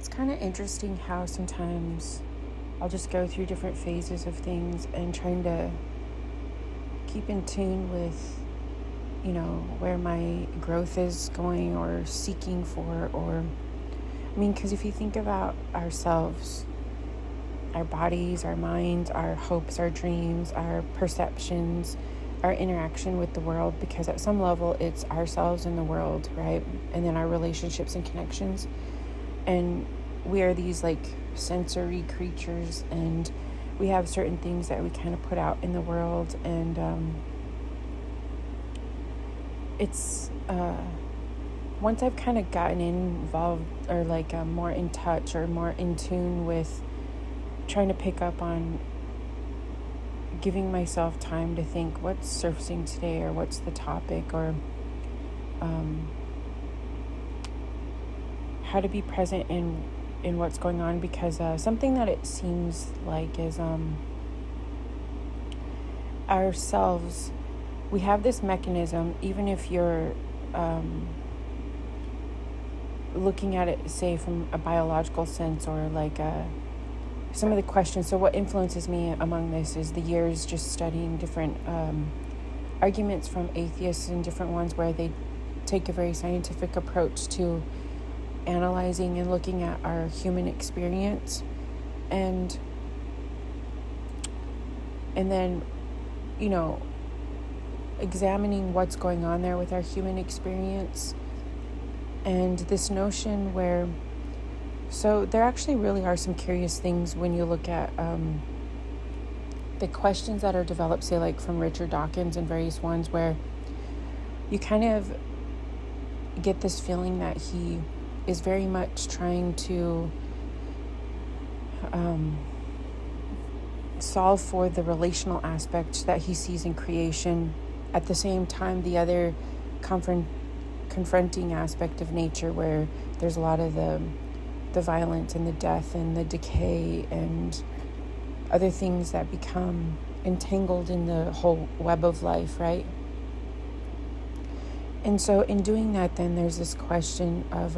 It's kind of interesting how sometimes I'll just go through different phases of things and trying to keep in tune with, where my growth is going or seeking for, because if you think about ourselves, our bodies, our minds, our hopes, our dreams, our perceptions, our interaction with the world, because at some level it's ourselves and the world, right? And then our relationships and connections. And we are these sensory creatures, and we have certain things that we kind of put out in the world. And it's once I've kind of gotten involved or more in touch or more in tune with trying to pick up on giving myself time to think what's surfacing today, or what's the topic, or how to be present in what's going on, because something that it seems like is ourselves. We have this mechanism, even if you're looking at it, say, from a biological sense, or some of the questions. So what influences me among this is the years just studying different arguments from atheists and different ones where they take a very scientific approach to analyzing and looking at our human experience, and then examining what's going on there with our human experience. And this notion where, so there actually really are some curious things when you look at the questions that are developed, say from Richard Dawkins and various ones, where you kind of get this feeling that he is very much trying to solve for the relational aspect that he sees in creation. At the same time, the other confronting aspect of nature, where there's a lot of the violence and the death and the decay and other things that become entangled in the whole web of life, right? And so in doing that, then there's this question of,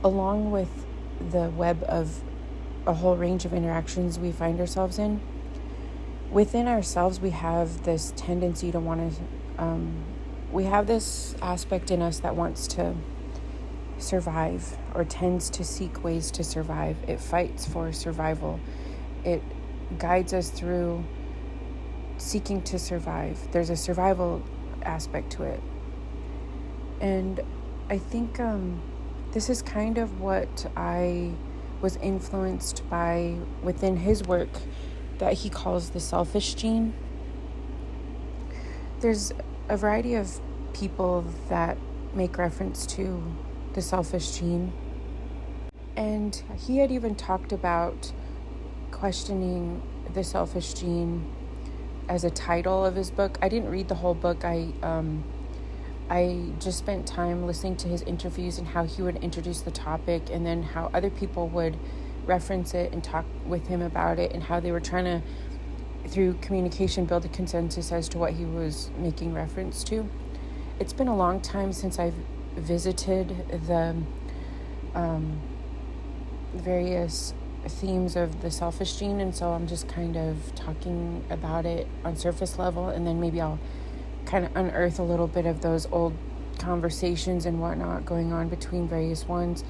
along with the web of a whole range of interactions we find ourselves in, within ourselves we have this tendency to want to, we have this aspect in us that wants to survive, or tends to seek ways to survive. It fights for survival. It guides us through seeking to survive. There's a survival aspect to it. And I think this is kind of what I was influenced by within his work that he calls the selfish gene. There's a variety of people that make reference to the selfish gene. And he had even talked about questioning the selfish gene as a title of his book. I didn't read the whole book. I just spent time listening to his interviews and how he would introduce the topic, and then how other people would reference it and talk with him about it, and how they were trying to, through communication, build a consensus as to what he was making reference to. It's been a long time since I've visited the various themes of the selfish gene, and so I'm just kind of talking about it on surface level, and then maybe I'll kind of unearth a little bit of those old conversations and whatnot going on between various ones.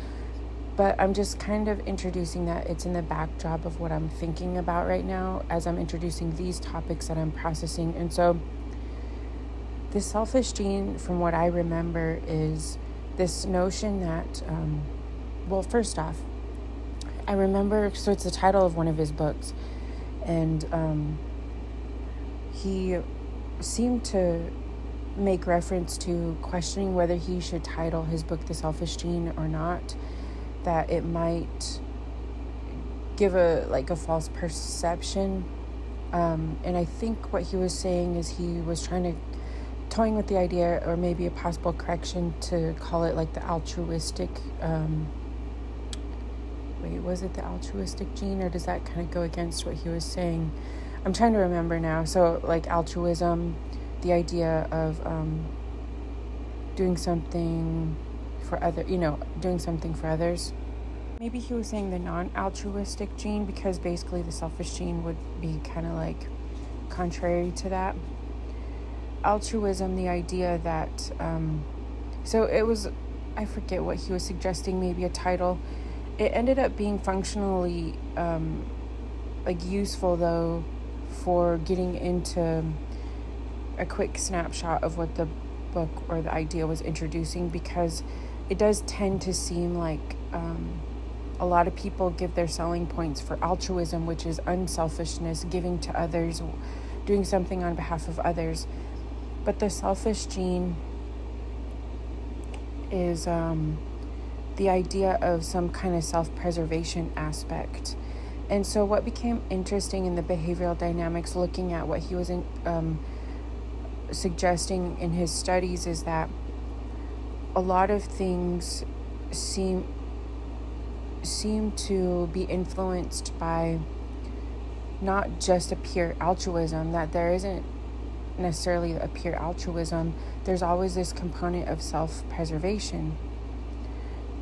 But I'm just kind of introducing that it's in the backdrop of what I'm thinking about right now as I'm introducing these topics that I'm processing. And so the selfish gene, from what I remember, is this notion that, first off, I remember, so it's the title of one of his books, and he seemed to make reference to questioning whether he should title his book The Selfish Gene or not, that it might give a false perception. And I think what he was saying is he was toying with the idea, or maybe a possible correction, to call it the altruistic, was it the altruistic gene, or does that kind of go against what he was saying? I'm trying to remember now. So altruism, the idea of doing something for doing something for others. maybe he was saying the non-altruistic gene, because basically the selfish gene would be kind of like contrary to that. Altruism, the idea that, so it was, I forget what he was suggesting, maybe a title. It ended up being functionally like useful though for getting into a quick snapshot of what the book or the idea was introducing, because it does tend to seem like a lot of people give their selling points for altruism, which is unselfishness, giving to others, doing something on behalf of others. But the selfish gene is the idea of some kind of self-preservation aspect. And so what became interesting in the behavioral dynamics, looking at what he was suggesting in his studies, is that a lot of things seem to be influenced by not just a pure altruism, that there isn't necessarily a pure altruism. There's always this component of self-preservation,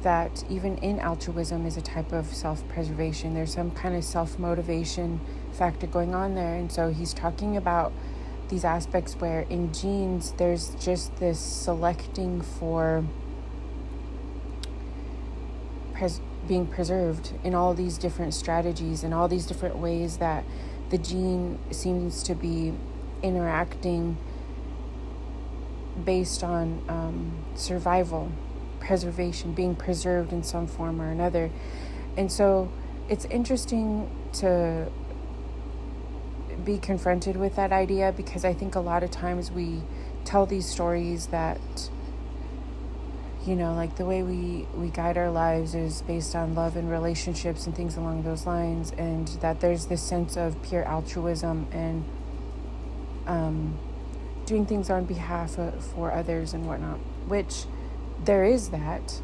that even in altruism is a type of self-preservation. There's some kind of self-motivation factor going on there. And so he's talking about these aspects where in genes there's just this selecting for being preserved in all these different strategies and all these different ways that the gene seems to be interacting based on survival, preservation, being preserved in some form or another. And so it's interesting to be confronted with that idea, because I think a lot of times we tell these stories that, you know, like the way we guide our lives is based on love and relationships and things along those lines, and that there's this sense of pure altruism and doing things on behalf of, for others and whatnot, which there is that.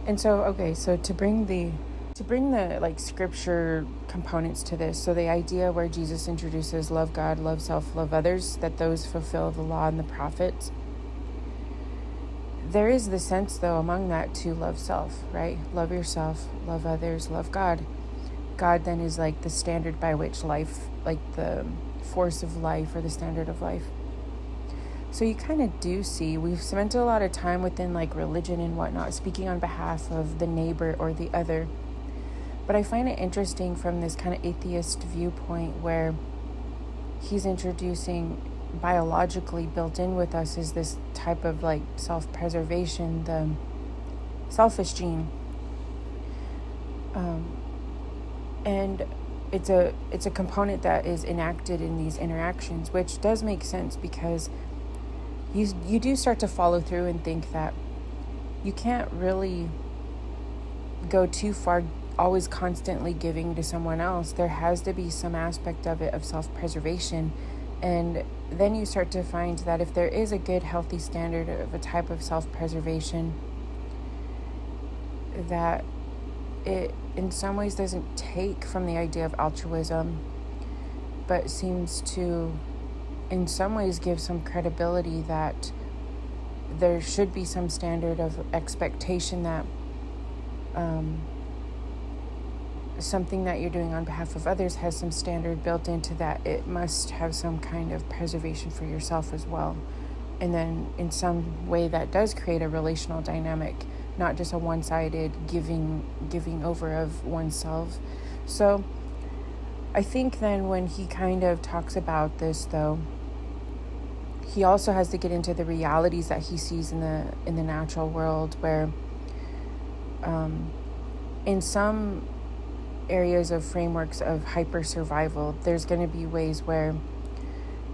And so, okay, so to bring the like scripture components to this, so the idea where Jesus introduces love God, love self, love others, that those fulfill the law and the prophets, there is the sense though among that to love self, right? Love yourself, love others, love God. God then is like the standard by which life, like the force of life or the standard of life. So you kind of do see, we've spent a lot of time within like religion and whatnot, speaking on behalf of the neighbor or the other. But I find it interesting from this kind of atheist viewpoint, where he's introducing biologically built in with us is this type of like self-preservation, the selfish gene. And it's a component that is enacted in these interactions, which does make sense, because you do start to follow through and think that you can't really go too far always constantly giving to someone else. There has to be some aspect of it of self-preservation. And then you start to find that if there is a good, healthy standard of a type of self-preservation, that it in some ways doesn't take from the idea of altruism, but seems to in some ways give some credibility that there should be some standard of expectation, that something that you're doing on behalf of others has some standard built into that. It must have some kind of preservation for yourself as well. And then in some way that does create a relational dynamic, not just a one-sided giving over of oneself. So I think then when he kind of talks about this though, he also has to get into the realities that he sees in the natural world, where in some areas of frameworks of hyper survival, there's going to be ways where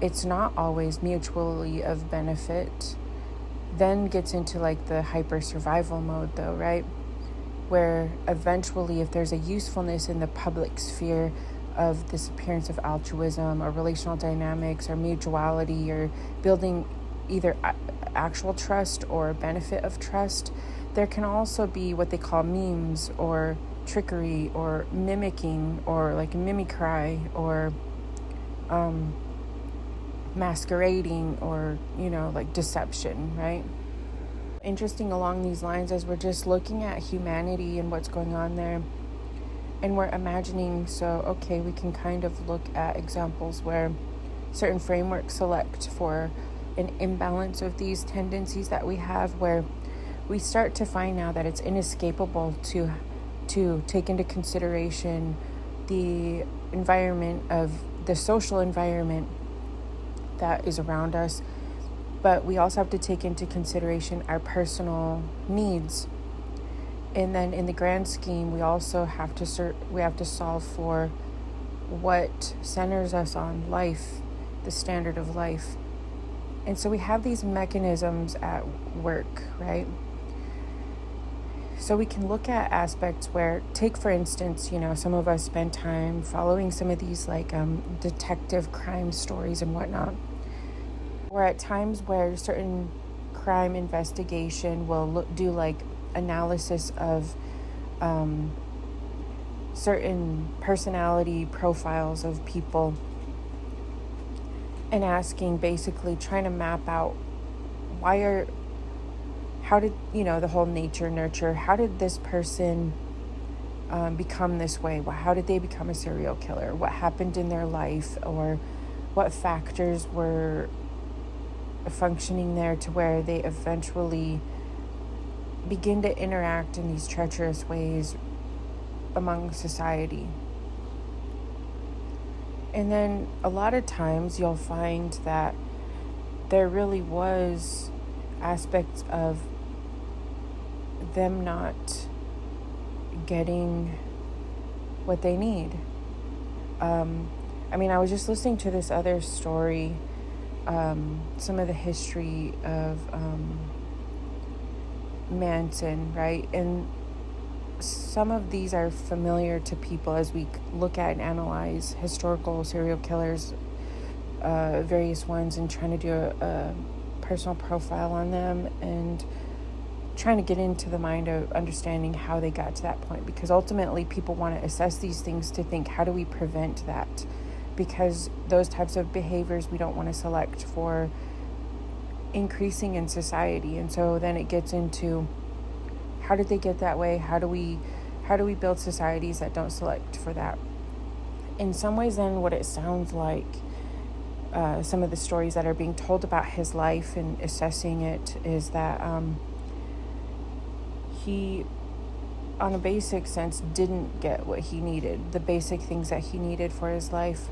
it's not always mutually of benefit. Then gets into like the hyper survival mode though, right? Where eventually if there's a usefulness in the public sphere of this appearance of altruism or relational dynamics or mutuality or building either actual trust or benefit of trust, there can also be what they call memes or trickery or mimicking or like mimicry or masquerading or, you know, like deception, right? Interesting along these lines, as we're just looking at humanity and what's going on there, And we're imagining, so, okay, we can kind of look at examples where certain frameworks select for an imbalance of these tendencies that we have, where we start to find now that it's inescapable to take into consideration the environment of the social environment that is around us, but we also have to take into consideration our personal needs. And then in the grand scheme, we also have to solve for what centers us on life, the standard of life. And so we have these mechanisms at work, right? So we can look at aspects where, take for instance, some of us spend time following some of these detective crime stories and whatnot, or at times where certain crime investigation will do analysis of certain personality profiles of people, and basically trying to map out how did the whole nature nurture, how did this person become this way? How did they become a serial killer? What happened in their life, or what factors were functioning there to where they eventually begin to interact in these treacherous ways among society. And then a lot of times you'll find that there really was aspects of them not getting what they need. I was just listening to this other story, some of the history of Manson, right? And some of these are familiar to people as we look at and analyze historical serial killers, various ones, and trying to do a personal profile on them and trying to get into the mind of understanding how they got to that point, because ultimately people want to assess these things to think, how do we prevent that? Because those types of behaviors we don't want to select for increasing in society. And so then it gets into, how did they get that way? How do we build societies that don't select for that? In some ways, then, what it sounds like, some of the stories that are being told about his life and assessing it, is that he, on a basic sense, didn't get what he needed, the basic things that he needed for his life.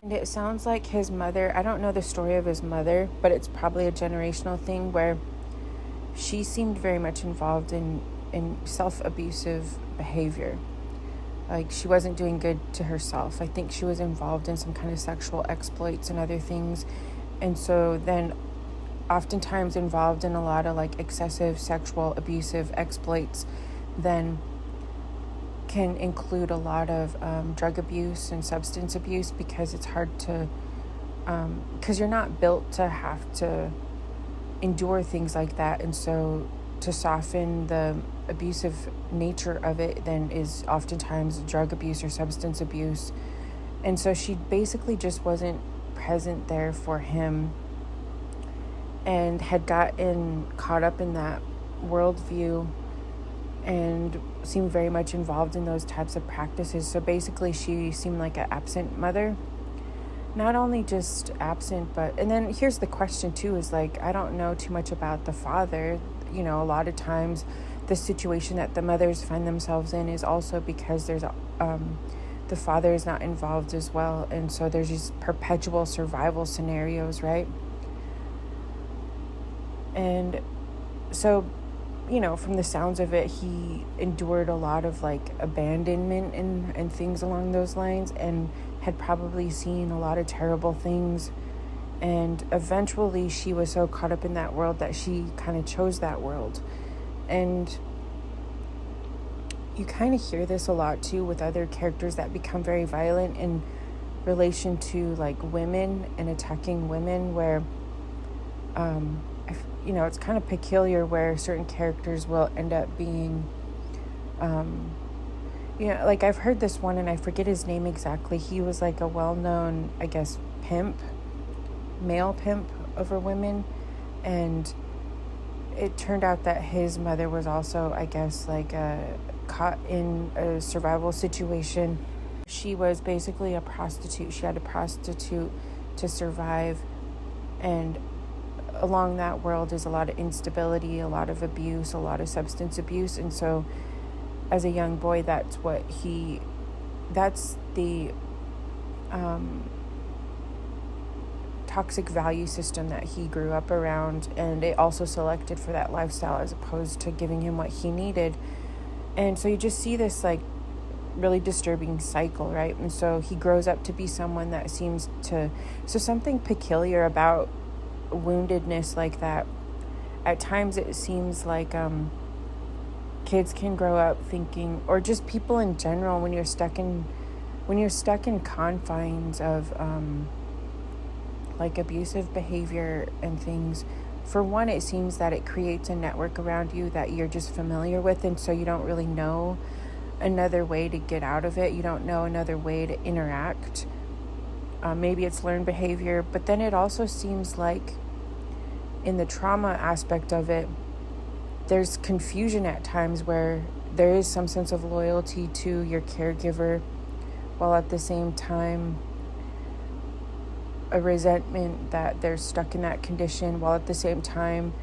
And it sounds like his mother, I don't know the story of his mother, but it's probably a generational thing where she seemed very much involved in self-abusive behavior. Like, she wasn't doing good to herself. I think she was involved in some kind of sexual exploits and other things. And so then oftentimes involved in a lot of excessive sexual abusive exploits then can include a lot of drug abuse and substance abuse, because it's hard to, because you're not built to have to endure things like that. And so to soften the abusive nature of it then is oftentimes drug abuse or substance abuse. And so she basically just wasn't present there for him, and had gotten caught up in that worldview and seemed very much involved in those types of practices. So basically she seemed like an absent mother. Not only just absent, but, and then here's the question too, is I don't know too much about the father. A lot of times the situation that the mothers find themselves in is also because there's the father is not involved as well. And so there's these perpetual survival scenarios, right? And so, from the sounds of it, he endured a lot of abandonment and things along those lines, and had probably seen a lot of terrible things. And eventually she was so caught up in that world that she kind of chose that world. And you kind of hear this a lot too with other characters that become very violent in relation to women and attacking women, where it's kind of peculiar where certain characters will end up being I've heard this one, and I forget his name exactly. He was a well-known, I guess, male pimp over women, and it turned out that his mother was also, I guess, caught in a survival situation. She was basically a prostitute. She had to prostitute to survive. And along that world is a lot of instability, a lot of abuse, a lot of substance abuse. And so as a young boy, that's the toxic value system that he grew up around, and it also selected for that lifestyle as opposed to giving him what he needed. And so you just see this like really disturbing cycle, right? And so he grows up to be someone that seems to, so something peculiar about woundedness like that. At times it seems like kids can grow up thinking, or just people in general, when you're stuck in confines of like abusive behavior and things, for one, it seems that it creates a network around you that you're just familiar with, and so you don't really know another way to get out of it. You don't know another way to interact. Maybe it's learned behavior, but then it also seems like in the trauma aspect of it, there's confusion at times where there is some sense of loyalty to your caregiver, while at the same time a resentment that they're stuck in that condition, while at the same time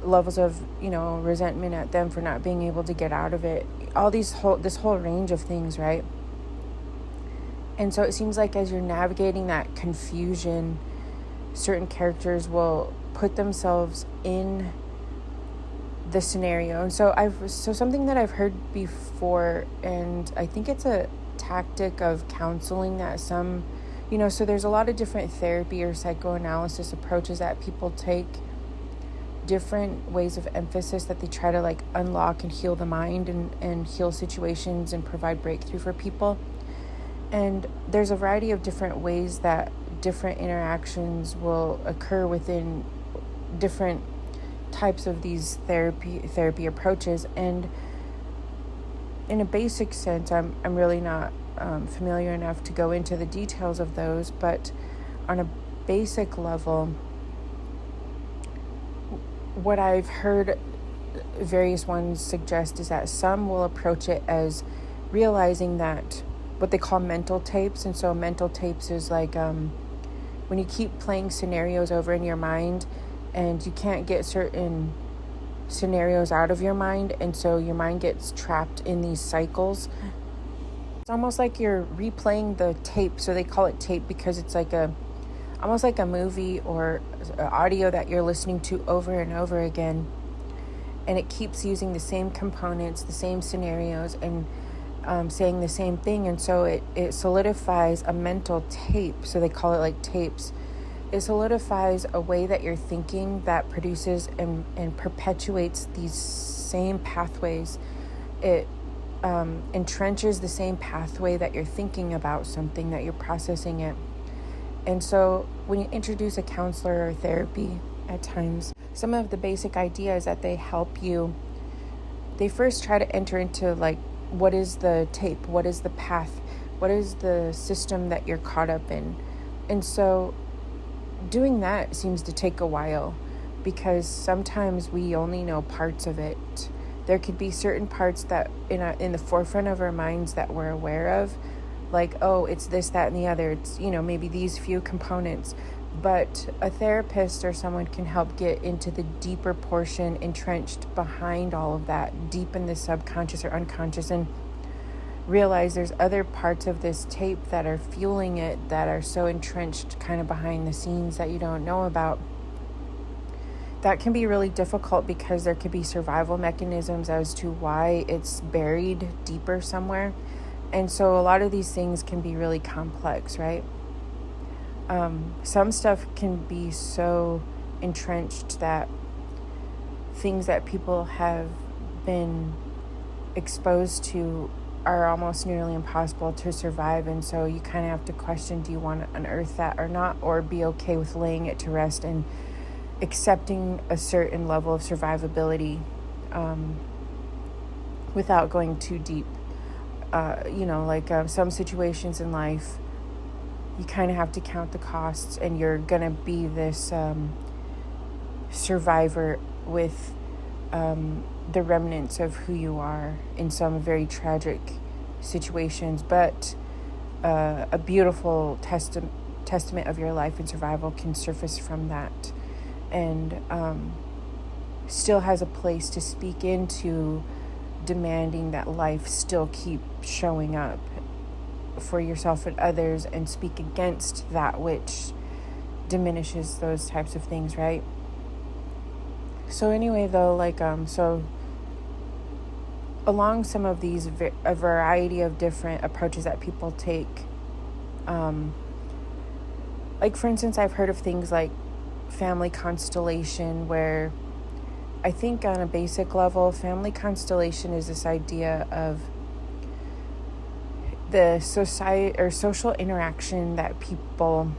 levels of, resentment at them for not being able to get out of it. This whole range of things, right? And so it seems like as you're navigating that confusion, certain characters will put themselves in the scenario. And so something that I've heard before, and I think it's a tactic of counseling that some, so there's a lot of different therapy or psychoanalysis approaches that people take, different ways of emphasis that they try to like unlock and heal the mind and heal situations and provide breakthrough for people. And there's a variety of different ways that different interactions will occur within different types of these therapy approaches. And in a basic sense, I'm really not familiar enough to go into the details of those, but on a basic level, what I've heard various ones suggest is that some will approach it as realizing that what they call mental tapes. And so mental tapes is like when you keep playing scenarios over in your mind and you can't get certain scenarios out of your mind, and so your mind gets trapped in these cycles. It's almost like you're replaying the tape. So they call it tape because it's like almost like a movie or audio that you're listening to over and over again, and it keeps using the same components, the same scenarios, and saying the same thing. And so it solidifies a mental tape. So they call it like tapes. It solidifies a way that you're thinking that produces and perpetuates these same pathways. It entrenches the same pathway that you're thinking about something, that you're processing it. And so when you introduce a counselor or therapy, at times, some of the basic ideas that they help you, they first try to enter into like, what is the tape? What is the path? What is the system that you're caught up in? And so doing that seems to take a while, because sometimes we only know parts of it. There could be certain parts that in the forefront of our minds that we're aware of, like, oh, it's this, that, and the other. It's, maybe these few components. But a therapist or someone can help get into the deeper portion entrenched behind all of that, deep in the subconscious or unconscious, and realize there's other parts of this tape that are fueling it, that are so entrenched kind of behind the scenes that you don't know about. That can be really difficult because there could be survival mechanisms as to why it's buried deeper somewhere. And so a lot of these things can be really complex, right? Some stuff can be so entrenched that things that people have been exposed to are almost nearly impossible to survive. And so you kind of have to question, do you want to unearth that or not, or be okay with laying it to rest and accepting a certain level of survivability without going too deep. Some situations in life, you kind of have to count the costs, and you're going to be this survivor with the remnants of who you are in some very tragic situations, but a beautiful testament of your life and survival can surface from that, and still has a place to speak into demanding that life still keep showing up for yourself and others, and speak against that which diminishes those types of things, right? So anyway, though, so along some of these, a variety of different approaches that people take, like for instance, I've heard of things like family constellation, where I think on a basic level, family constellation is this idea of the society or social interaction that people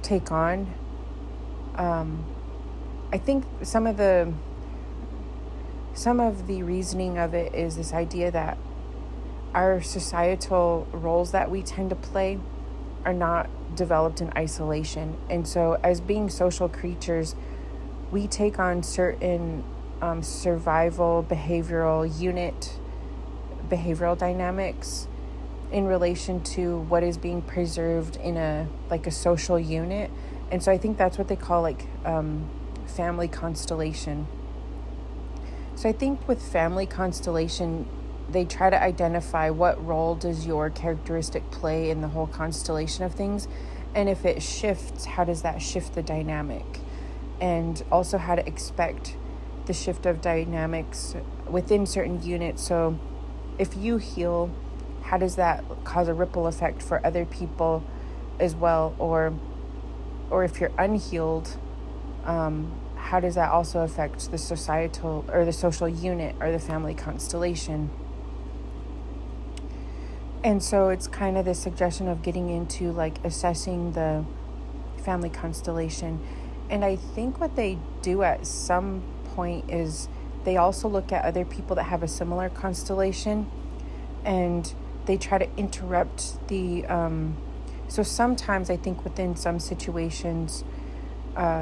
take on. I think some of the reasoning of it is this idea that our societal roles that we tend to play are not developed in isolation. And so as being social creatures, we take on certain survival behavioral dynamics in relation to what is being preserved in a social unit. And so I think that's what they call family constellation. So I think with family constellation, they try to identify what role does your characteristic play in the whole constellation of things, and if it shifts, how does that shift the dynamic, and also how to expect the shift of dynamics within certain units. So if you heal, how does that cause a ripple effect for other people as well? Or if you're unhealed, how does that also affect the societal or the social unit or the family constellation? And so it's kind of this suggestion of getting into assessing the family constellation. And I think what they do at some point is they also look at other people that have a similar constellation, and they try to interrupt the so sometimes I think within some situations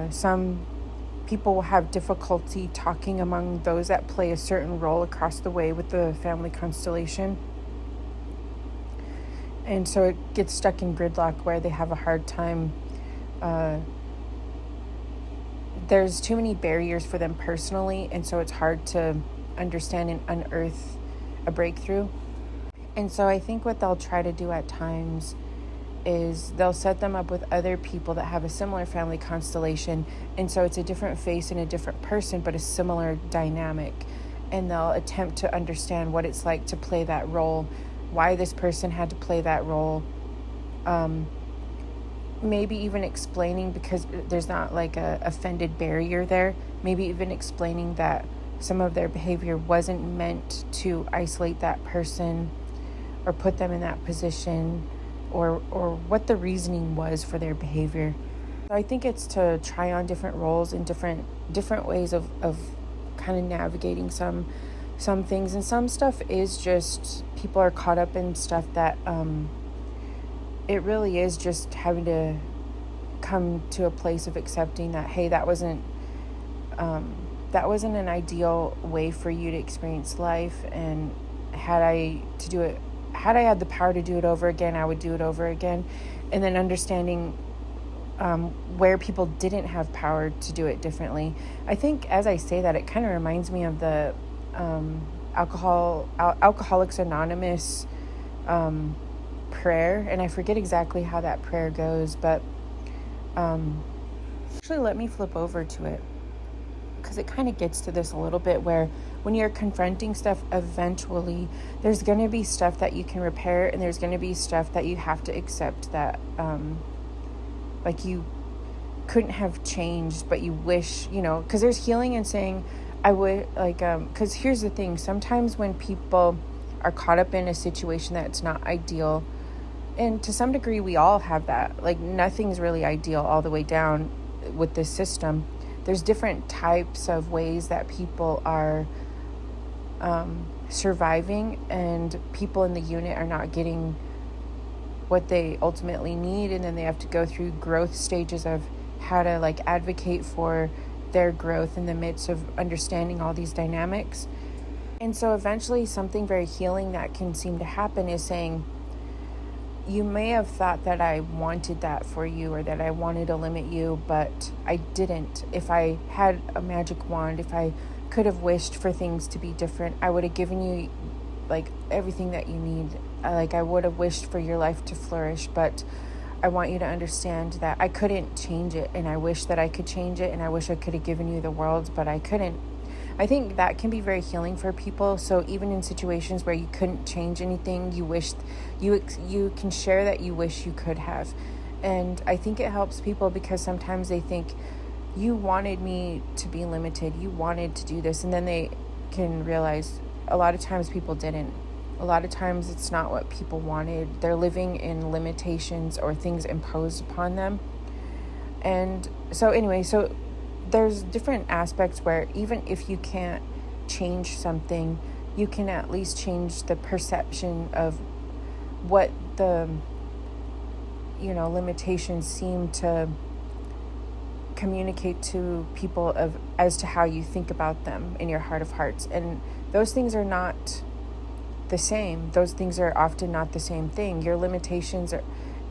some people will have difficulty talking among those that play a certain role across the way with the family constellation, and so it gets stuck in gridlock where they have a hard time. There's too many barriers for them personally, and so it's hard to understand and unearth a breakthrough. And so I think what they'll try to do at times is they'll set them up with other people that have a similar family constellation, and so it's a different face and a different person, but a similar dynamic, and they'll attempt to understand what it's like to play that role, why this person had to play that role, maybe even explaining, because there's not a offended barrier there, maybe even explaining that some of their behavior wasn't meant to isolate that person or put them in that position, or what the reasoning was for their behavior. So I think it's to try on different roles and different ways of kind of navigating some things, and some stuff is just people are caught up in stuff that it really is just having to come to a place of accepting that, hey, that wasn't an ideal way for you to experience life, and had I had the power to do it over again, I would do it over again. And then understanding where people didn't have power to do it differently. I think as I say that, it kind of reminds me of the Alcoholics Anonymous prayer, and I forget exactly how that prayer goes, but actually let me flip over to it, because it kind of gets to this a little bit, where when you're confronting stuff, eventually there's going to be stuff that you can repair, and there's going to be stuff that you have to accept that you couldn't have changed, but you wish, because there's healing in saying, I would, because here's the thing, sometimes when people are caught up in a situation that's not ideal, and to some degree we all have that, nothing's really ideal all the way down with this system. There's different types of ways that people are surviving, and people in the unit are not getting what they ultimately need, and then they have to go through growth stages of how to advocate for their growth in the midst of understanding all these dynamics. And so eventually something very healing that can seem to happen is saying, you may have thought that I wanted that for you, or that I wanted to limit you, but I didn't. If I had a magic wand, if I could have wished for things to be different, I would have given you like everything that you need. I would have wished for your life to flourish, but I want you to understand that I couldn't change it, and I wish that I could change it, and I wish I could have given you the world, but I couldn't. I think that can be very healing for people. So even in situations where you couldn't change anything, you can share that you wish you could have. And I think it helps people, because sometimes they think, you wanted me to be limited, you wanted to do this, and then they can realize a lot of times people didn't. A lot of times it's not what people wanted. They're living in limitations or things imposed upon them. And so anyway, so there's different aspects where even if you can't change something, you can at least change the perception of what the, limitations seem to communicate to people as to how you think about them in your heart of hearts. And those things are not the same. Those things are often not the same thing. Your limitations are,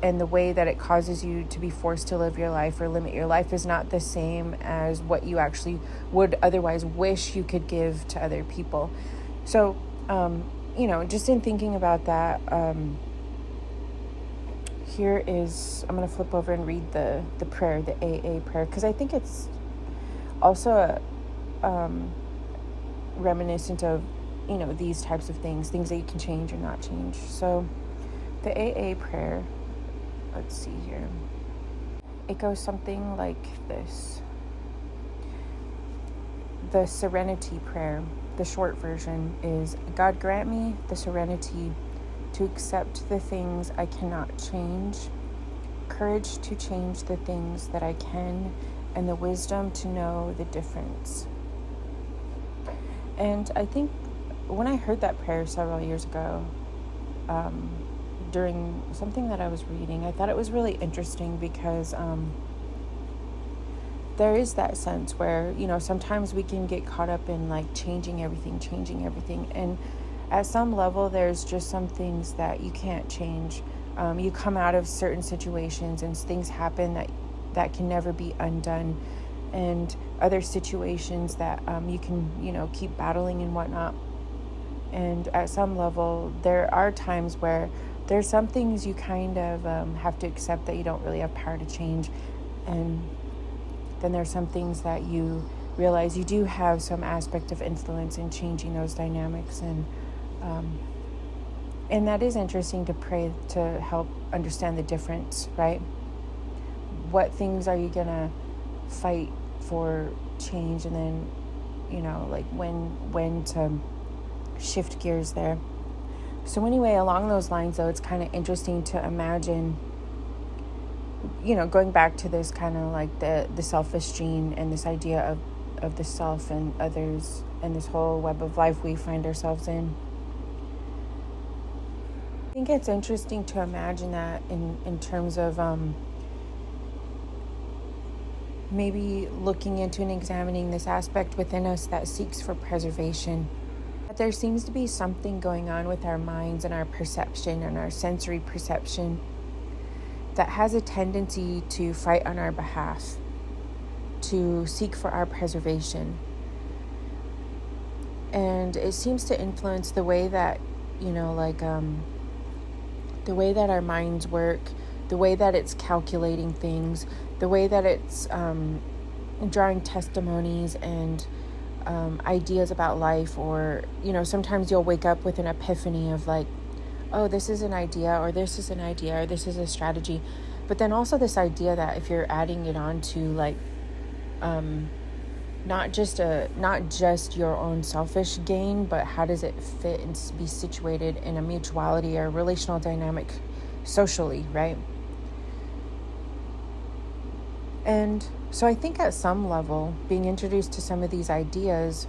and the way that it causes you to be forced to live your life or limit your life, is not the same as what you actually would otherwise wish you could give to other people. So, just in thinking about that, here is, I'm going to flip over and read the prayer, the AA prayer, because I think it's also reminiscent of, these types of things that you can change or not change. So the AA prayer, let's see here. It goes something like this. The serenity prayer, the short version, is, God grant me the serenity to accept the things I cannot change, courage to change the things that I can, and the wisdom to know the difference. And I think when I heard that prayer several years ago, during something that I was reading, I thought it was really interesting, because there is that sense where, sometimes we can get caught up in changing everything. And at some level, there's just some things that you can't change. You come out of certain situations and things happen that can never be undone. And other situations that you can, keep battling and whatnot. And at some level, there are times where there's some things you kind of have to accept that you don't really have power to change. And then there's some things that you realize you do have some aspect of influence in changing those dynamics. And that is interesting to pray to help understand the difference, right? What things are you going to fight for change, and then, when to shift gears there. So anyway, along those lines, though, it's kind of interesting to imagine, going back to this kind of the selfish gene and this idea of the self and others and this whole web of life we find ourselves in. I think it's interesting to imagine that in terms of maybe looking into and examining this aspect within us that seeks for preservation. There seems to be something going on with our minds and our perception and our sensory perception that has a tendency to fight on our behalf, to seek for our preservation. And it seems to influence the way that, the way that our minds work, the way that it's calculating things, the way that it's drawing testimonies and ideas about life. Or, sometimes you'll wake up with an epiphany of oh, this is an idea, or this is an idea, or this is a strategy. But then also this idea that if you're adding it on to not just your own selfish gain, but how does it fit and be situated in a mutuality or relational dynamic socially, right? And so I think at some level, being introduced to some of these ideas,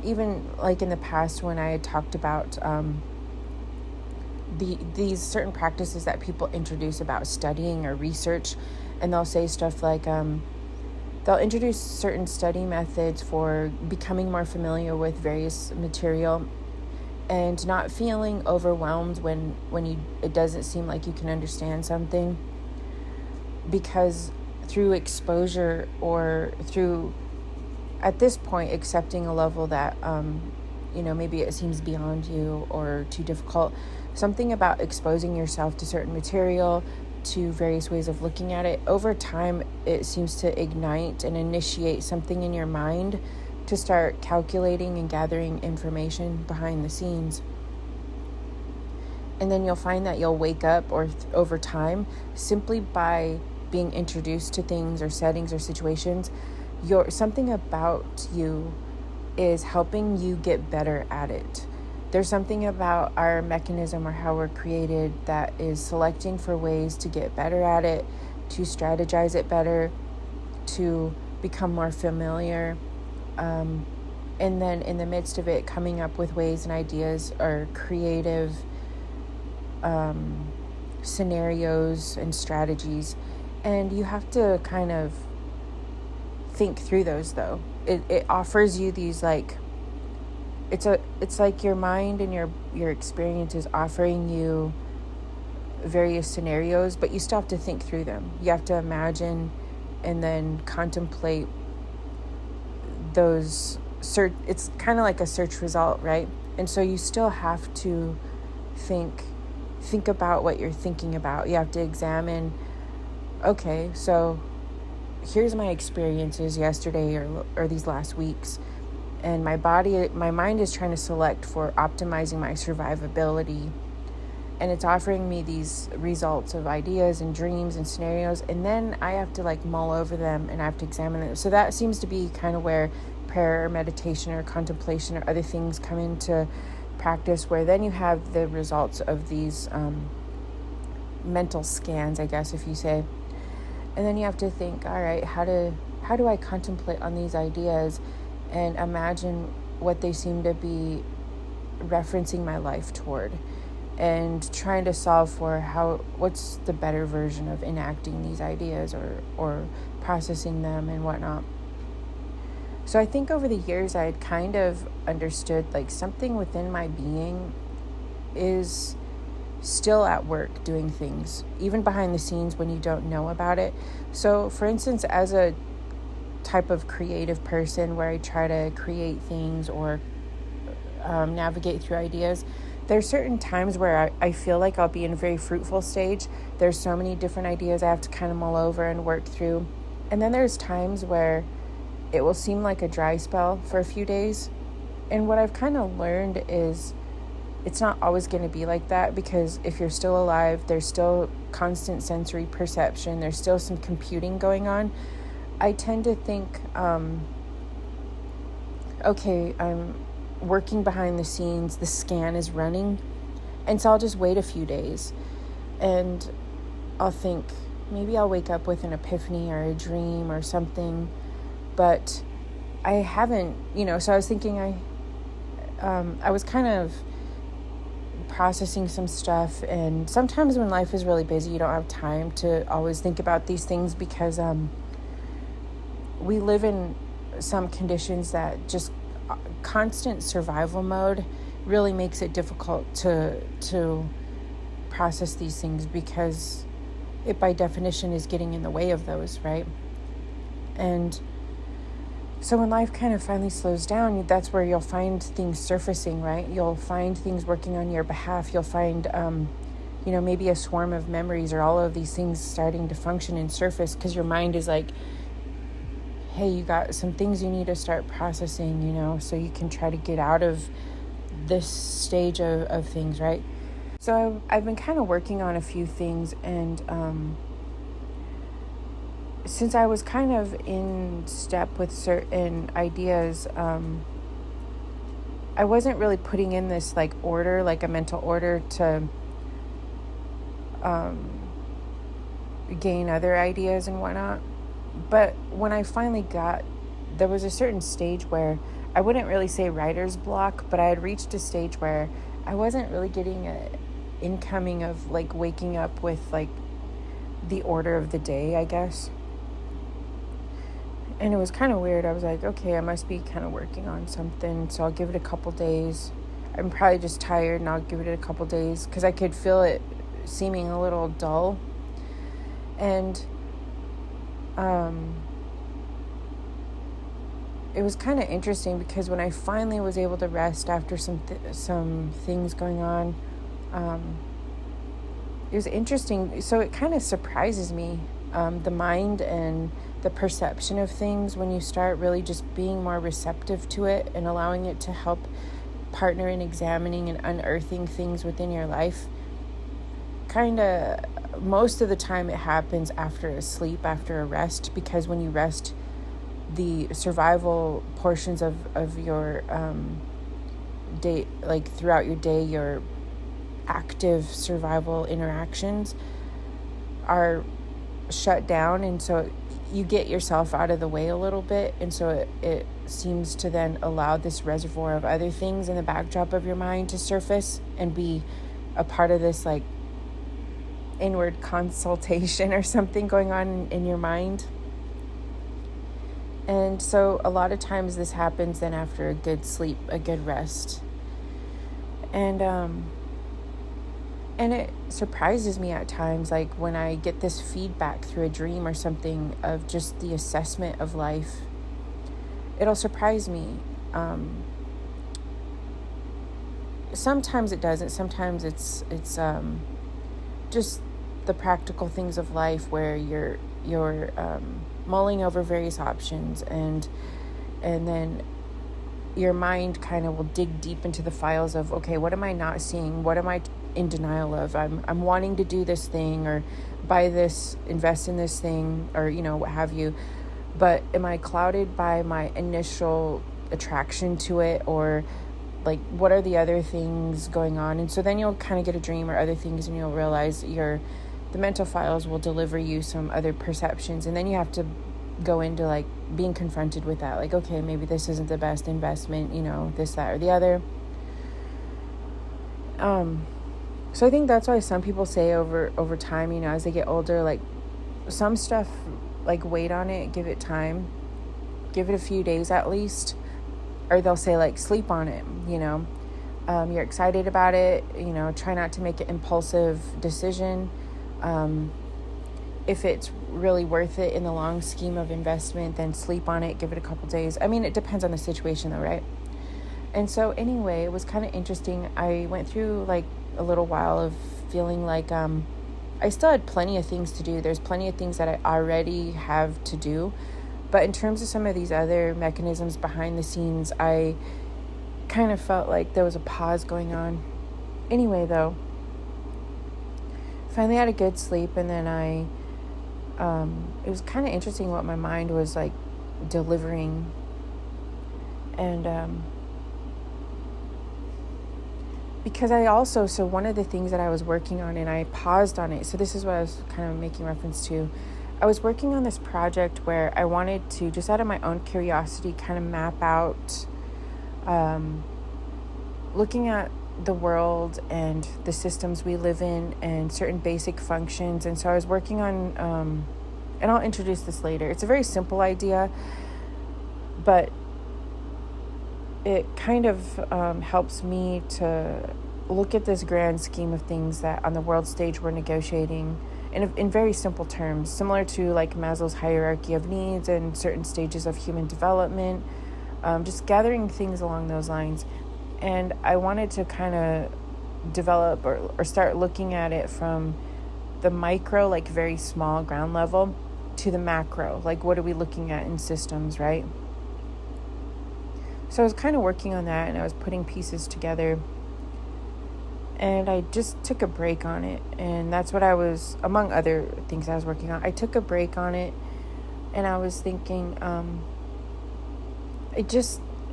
even in the past when I had talked about these certain practices that people introduce about studying or research, and they'll say stuff like, they'll they'll introduce certain study methods for becoming more familiar with various material and not feeling overwhelmed when it doesn't seem like you can understand something, because through exposure, or through, at this point, accepting a level that maybe it seems beyond you or too difficult, something about exposing yourself to certain material, to various ways of looking at it, over time it seems to ignite and initiate something in your mind to start calculating and gathering information behind the scenes. And then you'll find that you'll wake up, or over time, simply by being introduced to things or settings or situations, something about you is helping you get better at it. There's something about our mechanism, or how we're created, that is selecting for ways to get better at it, to strategize it better, to become more familiar, and then in the midst of it, coming up with ways and ideas or creative scenarios and strategies. And you have to kind of think through those, though. It offers you these, like, it's like your mind and your experience is offering you various scenarios, but you still have to think through them. You have to imagine and then contemplate those it's kind of like a search result, right? And so you still have to think about what you're thinking about. You have to examine, okay, so here's my experiences yesterday or these last weeks, and my mind is trying to select for optimizing my survivability, and it's offering me these results of ideas and dreams and scenarios, and then I have to mull over them, and I have to examine them. So that seems to be kind of where prayer or meditation or contemplation or other things come into practice, where then you have the results of these mental scans, I guess, if you say. And then you have to think, all right, how do I contemplate on these ideas and imagine what they seem to be referencing my life toward, and trying to solve for what's the better version of enacting these ideas or processing them and whatnot. So I think over the years I had kind of understood something within my being is still at work doing things, even behind the scenes when you don't know about it. So for instance, as a type of creative person where I try to create things or navigate through ideas, there's certain times where I feel like I'll be in a very fruitful stage. There's so many different ideas I have to kind of mull over and work through. And then there's times where it will seem like a dry spell for a few days. And what I've kind of learned is it's not always going to be like that, because if you're still alive, there's still constant sensory perception. There's still some computing going on. I tend to think, okay, I'm working behind the scenes, the scan is running, and so I'll just wait a few days, and I'll think, maybe I'll wake up with an epiphany or a dream or something, but I haven't, so I was thinking I was kind of processing some stuff, and sometimes when life is really busy, you don't have time to always think about these things, because we live in some conditions that just constant survival mode really makes it difficult to process these things, because it by definition is getting in the way of those, right? And so when life kind of finally slows down, that's where you'll find things surfacing, right? You'll find things working on your behalf. You'll find, maybe a swarm of memories or all of these things starting to function and surface, because your mind is like, hey, you got some things you need to start processing, so you can try to get out of this stage of things, right? So I've been kind of working on a few things, and since I was kind of in step with certain ideas, I wasn't really putting in this order, like a mental order to gain other ideas and whatnot. But when I finally there was a certain stage where I wouldn't really say writer's block, but I had reached a stage where I wasn't really getting an incoming of waking up with the order of the day, I guess. And it was kind of weird. I was like, okay, I must be kind of working on something, so I'll give it a couple days. I'm probably just tired, and I'll give it a couple days, because I could feel it seeming a little dull. And it was kind of interesting, because when I finally was able to rest after some things going on, it was interesting. So it kind of surprises me, the mind and the perception of things, when you start really just being more receptive to it and allowing it to help partner in examining and unearthing things within your life. Kind of most of the time it happens after a sleep, after a rest, because when you rest, the survival portions of your day, like throughout your day, your active survival interactions are shut down, and so you get yourself out of the way a little bit, and so it seems to then allow this reservoir of other things in the backdrop of your mind to surface and be a part of this like inward consultation or something going on in your mind. And so a lot of times this happens then after a good sleep, a good rest. And it surprises me at times, like when I get this feedback through a dream or something of just the assessment of life. It'll surprise me. Sometimes it doesn't. Sometimes it's just the practical things of life where you're mulling over various options, and then your mind kind of will dig deep into the files of, okay, what am I not seeing? What am I in denial of? I'm wanting to do this thing or buy this, invest in this thing, or what have you, but am I clouded by my initial attraction to it, or like what are the other things going on? And so then you'll kind of get a dream or other things, and you'll realize the mental files will deliver you some other perceptions, and then you have to go into like being confronted with that, like, okay, maybe this isn't the best investment, this, that, or the other. So I think that's why some people say over time, as they get older, like some stuff, like wait on it, give it time, give it a few days at least, or they'll say like sleep on it, you're excited about it, try not to make an impulsive decision. If it's really worth it in the long scheme of investment, then sleep on it, give it a couple days. I mean, it depends on the situation though, right? And so anyway, it was kind of interesting. I went through like a little while of feeling like I still had plenty of things to do. There's plenty of things that I already have to do. But in terms of some of these other mechanisms behind the scenes, I kind of felt like there was a pause going on. Anyway, though, finally had a good sleep, and then it was kind of interesting what my mind was like delivering. And because so one of the things that I was working on, and I paused on it, so this is what I was kind of making reference to. I was working on this project where I wanted to, just out of my own curiosity, kind of map out, looking at the world and the systems we live in and certain basic functions. And so I was working on, and I'll introduce this later. It's a very simple idea, but it kind of helps me to look at this grand scheme of things that on the world stage we're negotiating in very simple terms, similar to like Maslow's hierarchy of needs and certain stages of human development, just gathering things along those lines. And I wanted to kind of develop or start looking at it from the micro, like very small ground level, to the macro, like what are we looking at in systems, right? So I was kind of working on that, and I was putting pieces together, and I just took a break on it. And that's what I was, among other things I was working on, I took a break on it, and I was thinking,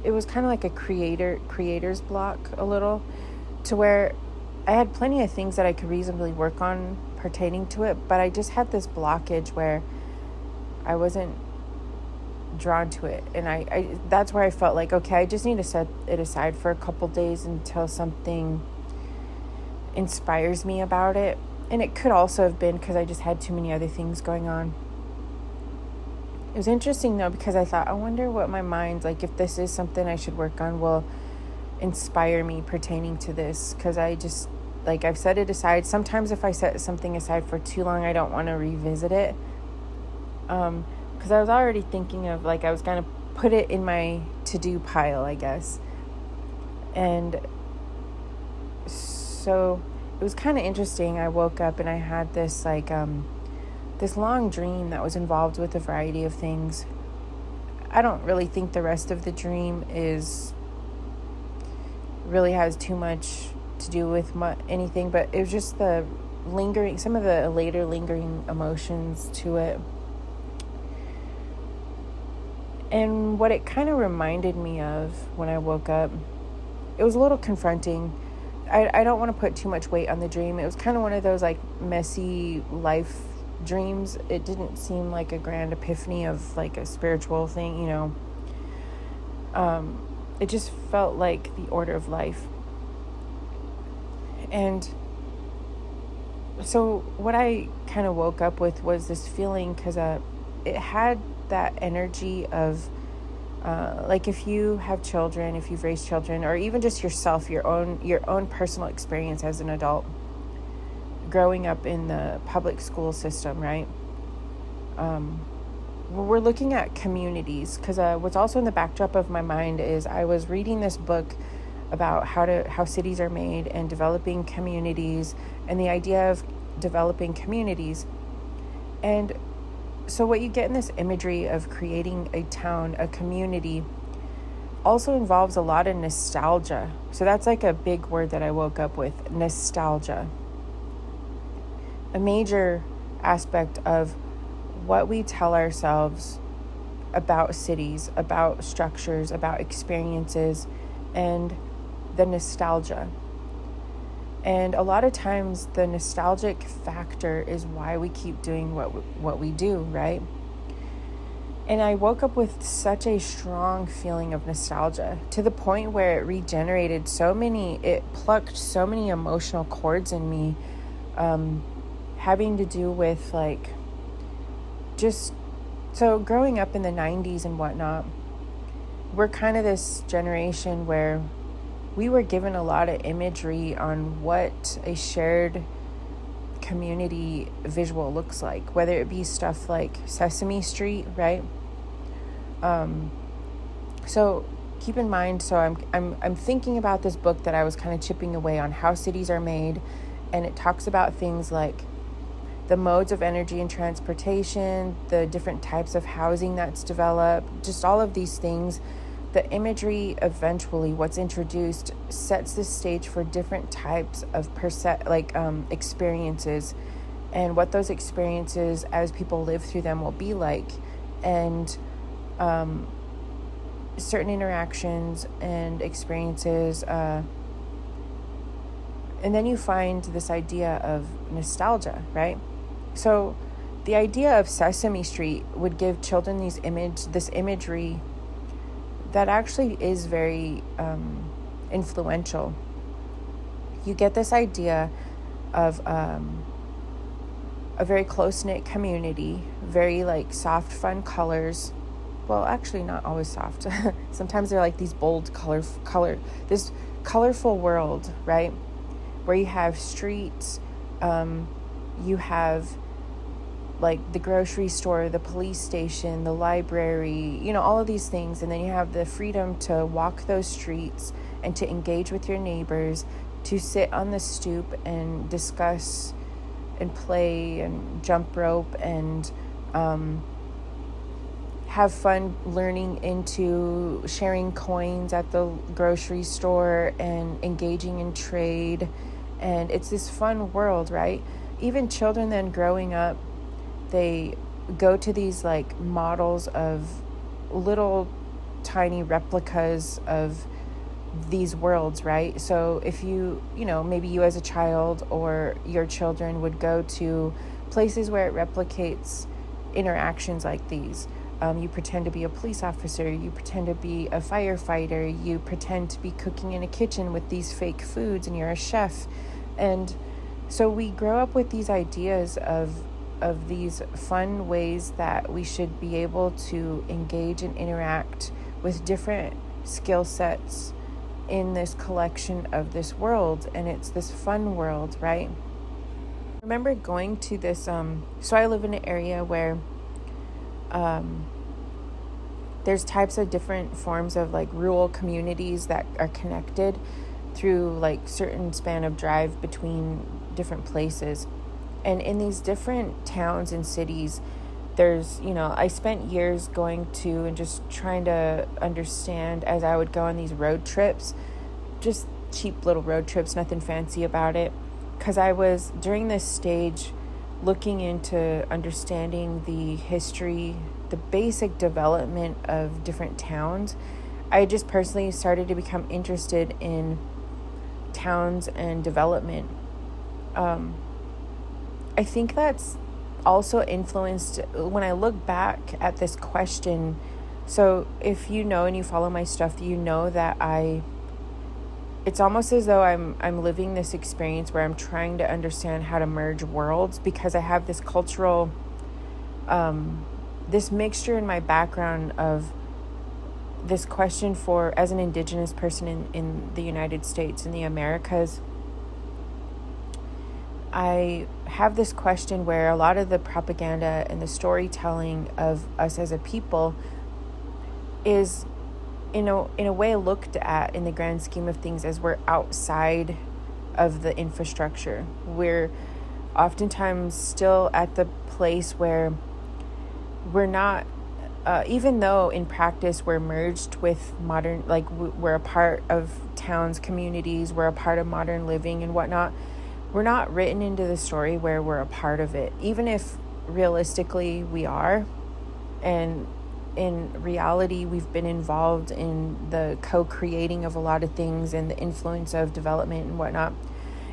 it was kind of like a creator's block a little, to where I had plenty of things that I could reasonably work on pertaining to it, but I just had this blockage where I wasn't drawn to it. And I that's where I felt like, okay, I just need to set it aside for a couple days until something inspires me about it. And it could also have been because I just had too many other things going on. It was interesting though, because I thought, I wonder what my mind, like if this is something I should work on, will inspire me pertaining to this. Because I just, like, I've set it aside. Sometimes if I set something aside for too long, I don't want to revisit it. Because I was already thinking of, like, I was going to put it in my to-do pile, I guess. And so it was kind of interesting. I woke up and I had this, like, this long dream that was involved with a variety of things. I don't really think the rest of the dream really has too much to do with anything, but it was just some of the later lingering emotions to it. And what it kind of reminded me of when I woke up, it was a little confronting. I don't want to put too much weight on the dream. It was kind of one of those, like, messy life dreams. It didn't seem like a grand epiphany of, like, a spiritual thing, it just felt like the order of life. And so what I kind of woke up with was this feeling, because it had that energy of like, if you have children, if you've raised children, or even just yourself, your own personal experience as an adult growing up in the public school system, right? We're looking at communities, because what's also in the backdrop of my mind is I was reading this book about how cities are made and developing communities, and the idea of developing communities. And so what you get in this imagery of creating a town, a community, also involves a lot of nostalgia. So that's like a big word that I woke up with, nostalgia. A major aspect of what we tell ourselves about cities, about structures, about experiences, and the nostalgia. And a lot of times the nostalgic factor is why we keep doing what we do, right? And I woke up with such a strong feeling of nostalgia, to the point where it plucked so many emotional chords in me, having to do with, like, just, so growing up in the 90s and whatnot, we're kind of this generation where we were given a lot of imagery on what a shared community visual looks like, whether it be stuff like Sesame Street, right? So keep in mind, so I'm thinking about this book that I was kind of chipping away on, how cities are made, and it talks about things like the modes of energy and transportation, the different types of housing that's developed, just all of these things. The imagery, eventually, what's introduced, sets the stage for different types of experiences, and what those experiences, as people live through them, will be like, and certain interactions and experiences. And then you find this idea of nostalgia, right? So the idea of Sesame Street would give children this imagery that actually is very influential. You get this idea of a very close-knit community, very, like, soft, fun colors. Well, actually not always soft. Sometimes they're like these bold this colorful world, right? Where you have streets, you have, like, the grocery store, the police station, the library, all of these things. And then you have the freedom to walk those streets and to engage with your neighbors, to sit on the stoop and discuss and play and jump rope and have fun learning into sharing coins at the grocery store and engaging in trade. And it's this fun world, right? Even children then growing up, they go to these, like, models of little tiny replicas of these worlds, right? So if maybe you as a child or your children would go to places where it replicates interactions like these. You pretend to be a police officer, you pretend to be a firefighter, you pretend to be cooking in a kitchen with these fake foods, and you're a chef. And so we grow up with these ideas of of these fun ways that we should be able to engage and interact with different skill sets in this collection of this world. And it's this fun world, right? I remember going to this, so I live in an area where there's types of different forms of like rural communities that are connected through like certain span of drive between different places. And in these different towns and cities, there's, I spent years going to and just trying to understand as I would go on these road trips, just cheap little road trips, nothing fancy about it. Because I was, during this stage, looking into understanding the history, the basic development of different towns. I just personally started to become interested in towns and development. I think that's also influenced when I look back at this question. So if you know and you follow my stuff, you know that it's almost as though I'm living this experience where I'm trying to understand how to merge worlds, because I have this cultural, this mixture in my background of this question for, as an Indigenous person in the United States, in the Americas, I have this question where a lot of the propaganda and the storytelling of us as a people is in a way looked at in the grand scheme of things as we're outside of the infrastructure. We're oftentimes still at the place where we're not, even though in practice we're merged with modern, like we're a part of towns, communities, we're a part of modern living and whatnot, we're not written into the story where we're a part of it, even if realistically we are. And in reality, we've been involved in the co-creating of a lot of things and the influence of development and whatnot.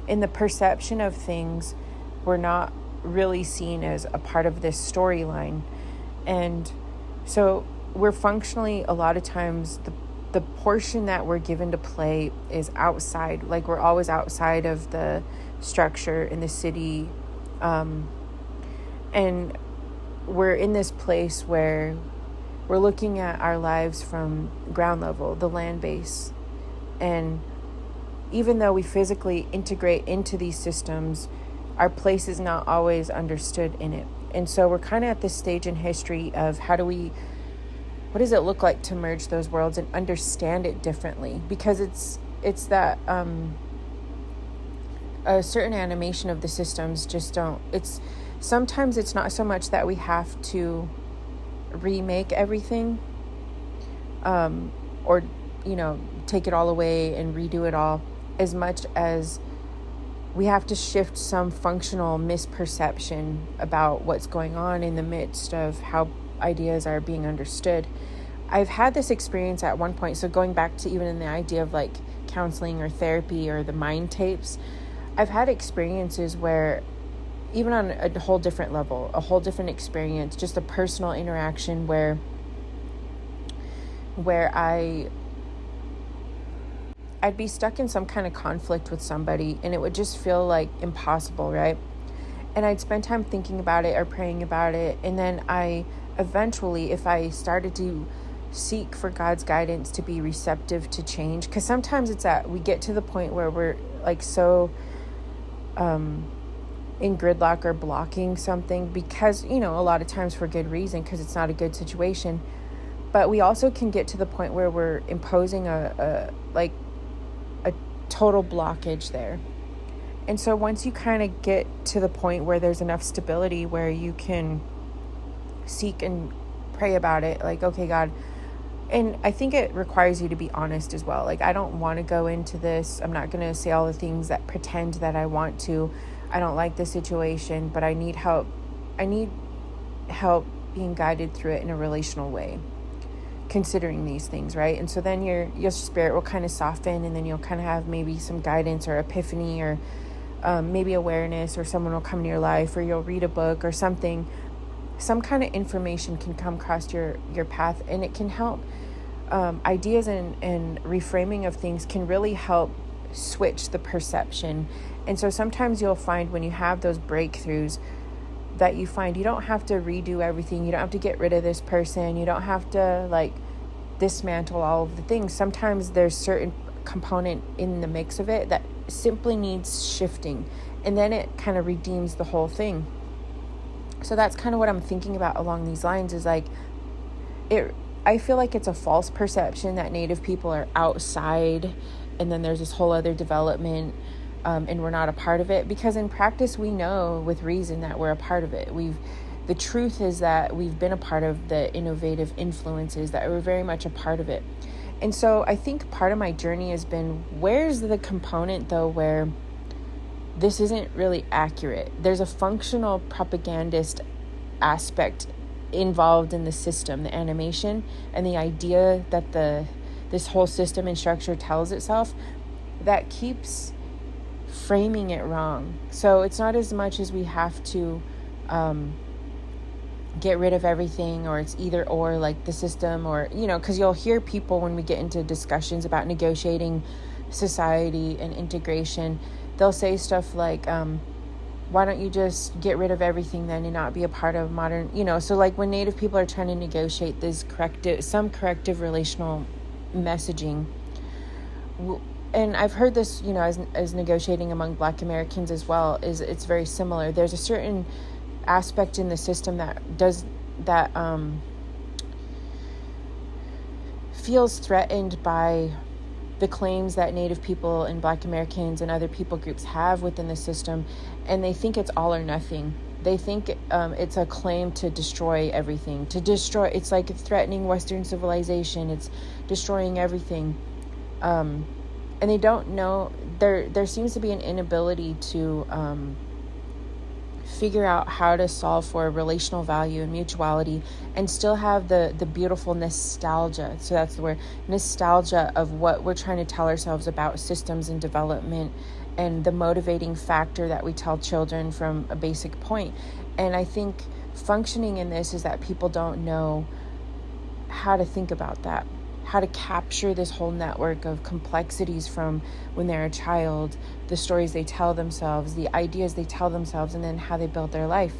In the perception of things, we're not really seen as a part of this storyline. And so we're functionally, a lot of times, the portion that we're given to play is outside. Like we're always outside of the structure in the city. And we're in this place where we're looking at our lives from ground level, the land base. And even though we physically integrate into these systems, our place is not always understood in it. And so we're kind of at this stage in history of what does it look like to merge those worlds and understand it differently? Because it's that a certain animation of the systems just don't, sometimes it's not so much that we have to remake everything, or take it all away and redo it all, as much as we have to shift some functional misperception about what's going on in the midst of how ideas are being understood. I've had this experience at one point, so going back to even in the idea of like counseling or therapy or the mind tapes, I've had experiences where, even on a whole different level, a whole different experience, just a personal interaction where I'd be stuck in some kind of conflict with somebody and it would just feel like impossible, right? And I'd spend time thinking about it or praying about it. And then I eventually, if I started to seek for God's guidance to be receptive to change, because sometimes we get to the point where we're like so in gridlock or blocking something, because a lot of times for good reason, because it's not a good situation. But we also can get to the point where we're imposing a total blockage there. And so once you kind of get to the point where there's enough stability where you can seek and pray about it, like, okay, God, and I think it requires you to be honest as well. Like, I don't want to go into this, I'm not going to say all the things that pretend that I want to. I don't like the situation, but I need help. I need help being guided through it in a relational way, considering these things, right? And so then your spirit will kind of soften, and then you'll kind of have maybe some guidance or epiphany or maybe awareness, or someone will come into your life, or you'll read a book or something. Some kind of information can come across your path, and it can help. Ideas and reframing of things can really help switch the perception. And so sometimes you'll find when you have those breakthroughs, that you find. You don't have to redo everything. You don't have to get rid of this person. You don't have to like dismantle all of the things. Sometimes there's certain component in the mix of it that simply needs shifting, and then it kind of redeems the whole thing. So that's kind of what I'm thinking about along these lines, is like I feel like it's a false perception that Native people are outside and then there's this whole other development, and we're not a part of it, because in practice we know with reason that we're a part of it. The truth is that we've been a part of the innovative influences, that we're very much a part of it. And so I think part of my journey has been, where's the component though where this isn't really accurate? There's a functional propagandist aspect involved in the system, the animation, and the idea that this whole system and structure tells itself, that keeps framing it wrong. So it's not as much as we have to get rid of everything, or it's either or, like the system, or, because you'll hear people when we get into discussions about negotiating society and integration, they'll say stuff like, why don't you just get rid of everything then and not be a part of modern, so like when Native people are trying to negotiate this some corrective relational messaging, and I've heard this, as negotiating among Black Americans as well, is it's very similar. There's a certain aspect in the system that does that feels threatened by the claims that Native people and Black Americans and other people groups have within the system, and they think it's all or nothing. They think it's a claim to destroy everything, it's like it's threatening Western civilization, it's destroying everything. And they don't know, there seems to be an inability to figure out how to solve for relational value and mutuality and still have the beautiful nostalgia. So that's the word, nostalgia, of what we're trying to tell ourselves about systems and development, and the motivating factor that we tell children from a basic point. And I think functioning in this is that people don't know how to think about that, how to capture this whole network of complexities from when they're a child, the stories they tell themselves, the ideas they tell themselves, and then how they build their life.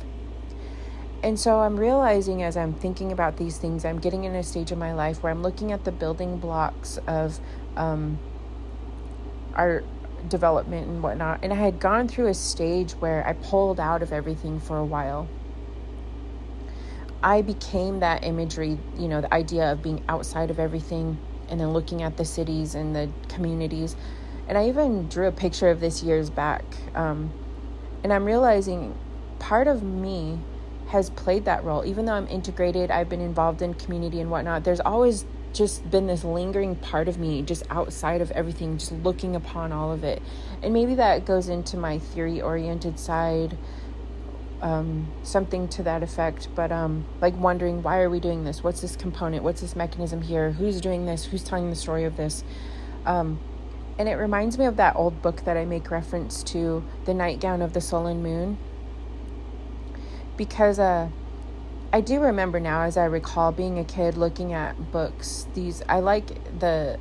And so I'm realizing, as I'm thinking about these things, I'm getting in a stage of my life where I'm looking at the building blocks of our development and whatnot. And I had gone through a stage where I pulled out of everything for a while. I became that imagery, the idea of being outside of everything and then looking at the cities and the communities. And I even drew a picture of this years back. And I'm realizing part of me has played that role. Even though I'm integrated, I've been involved in community and whatnot, there's always just been this lingering part of me just outside of everything, just looking upon all of it. And maybe that goes into my theory-oriented side, something to that effect, but like wondering, why are we doing this? What's this component? What's this mechanism here? Who's doing this? Who's telling the story of this? And it reminds me of that old book that I make reference to, The Nightgown of the Sullen Moon, because I do remember now, as I recall being a kid looking at books, I like the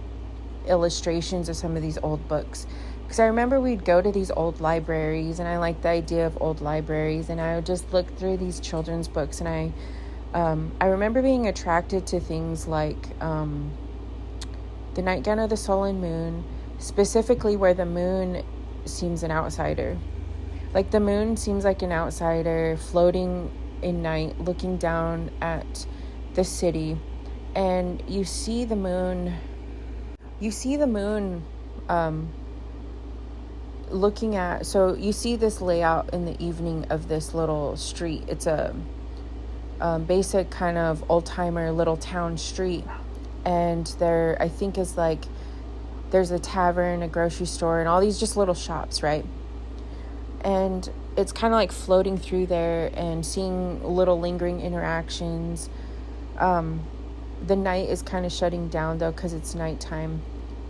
illustrations of some of these old books, because I remember we'd go to these old libraries, and I like the idea of old libraries, and I would just look through these children's books, and I remember being attracted to things like The Nightgown of the Sullen Moon, specifically where the moon seems an outsider. Like the moon seems like an outsider floating in night, looking down at the city, and you see the moon looking at, so you see this layout in the evening of this little street. It's a basic kind of old-timer little town street, and there, I think, is like, there's a tavern, a grocery store, and all these just little shops, right? And it's kind of like floating through there and seeing little lingering interactions. The night is kind of shutting down, though, because it's nighttime.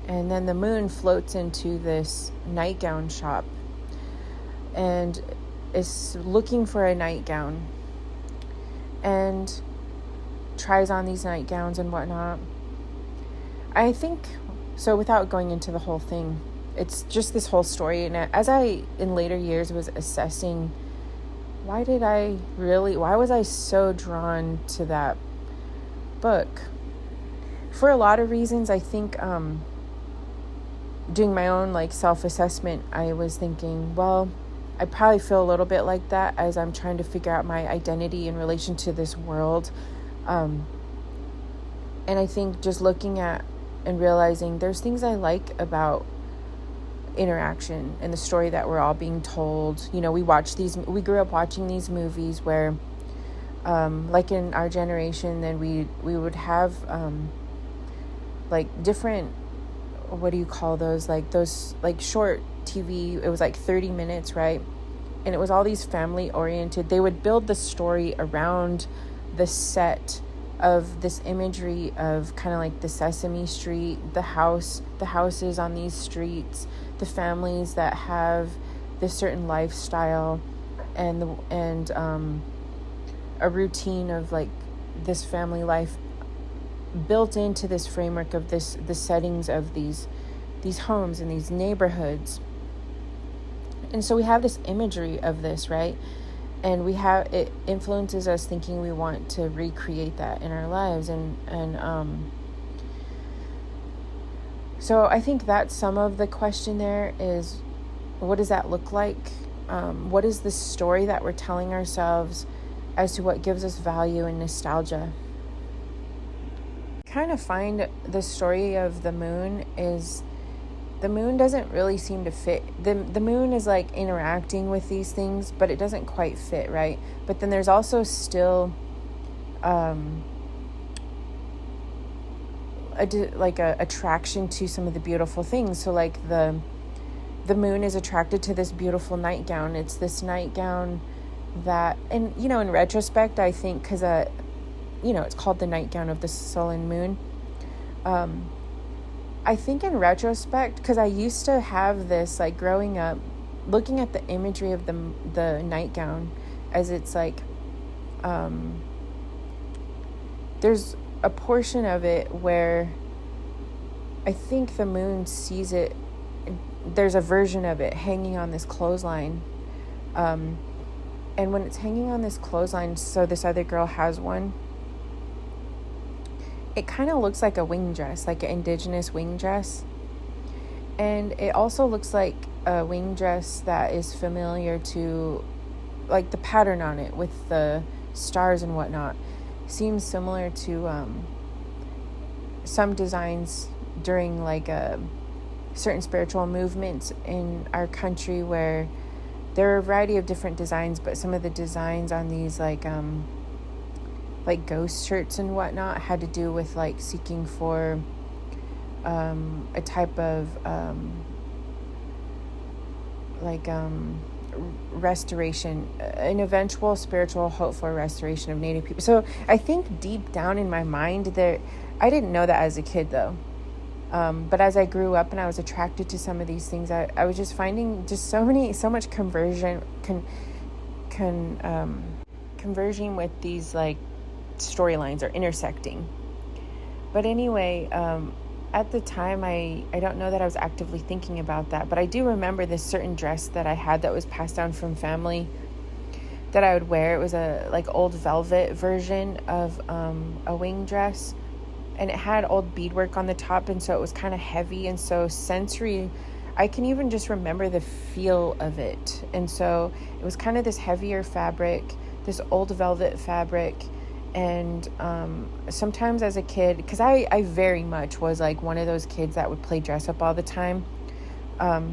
And then the moon floats into this nightgown shop and is looking for a nightgown and tries on these nightgowns and whatnot. I think, so without going into the whole thing, it's just this whole story. And as I, in later years, was assessing why was I so drawn to that book? For a lot of reasons. I think doing my own like self-assessment, I was thinking, well, I probably feel a little bit like that as I'm trying to figure out my identity in relation to this world. And I think just looking at and realizing there's things I like about interaction and the story that we're all being told. We grew up watching these movies where, like in our generation, then we would have, like different, what do you call those? Like those, like short TV, it was like 30 minutes, right? And it was all these family oriented. They would build the story around the set of this imagery of kind of like the Sesame Street, the houses on these streets, the families that have this certain lifestyle, and a routine of like this family life built into this framework of the settings of these homes and these neighborhoods. And so we have this imagery of this, right? And it influences us thinking we want to recreate that in our lives. And so I think that's some of the question there is, what does that look like? What is the story that we're telling ourselves as to what gives us value and nostalgia? Kind of find the story of the moon is, the moon doesn't really seem to fit. The moon is like interacting with these things, but it doesn't quite fit, right? But then there's also still a attraction to some of the beautiful things. So like the moon is attracted to this beautiful nightgown. It's this nightgown that, and in retrospect, I think because it's called the nightgown of the sullen moon. I think in retrospect, because I used to have this, like growing up, looking at the imagery of the nightgown as it's like, there's a portion of it where I think the moon sees it, there's a version of it hanging on this clothesline. And when it's hanging on this clothesline, so this other girl has one, it kind of looks like a wing dress, like an indigenous wing dress. And it also looks like a wing dress that is familiar to, like the pattern on it with the stars and whatnot, seems similar to some designs during like a certain spiritual movements in our country, where there are a variety of different designs, but some of the designs on these like ghost shirts and whatnot had to do with like seeking for a type of restoration, an eventual spiritual hope for restoration of Native people. So I think deep down in my mind that I didn't know that as a kid though. But as I grew up and I was attracted to some of these things, I was just finding just so much conversion with these like storylines are intersecting. But anyway, at the time I don't know that I was actively thinking about that, but I do remember this certain dress that I had that was passed down from family that I would wear. It was a like old velvet version of a wing dress, and it had old beadwork on the top, and so it was kind of heavy and so sensory. I can even just remember the feel of it. And so it was kind of this heavier fabric, this old velvet fabric. And sometimes as a kid, because I very much was like one of those kids that would play dress up all the time. I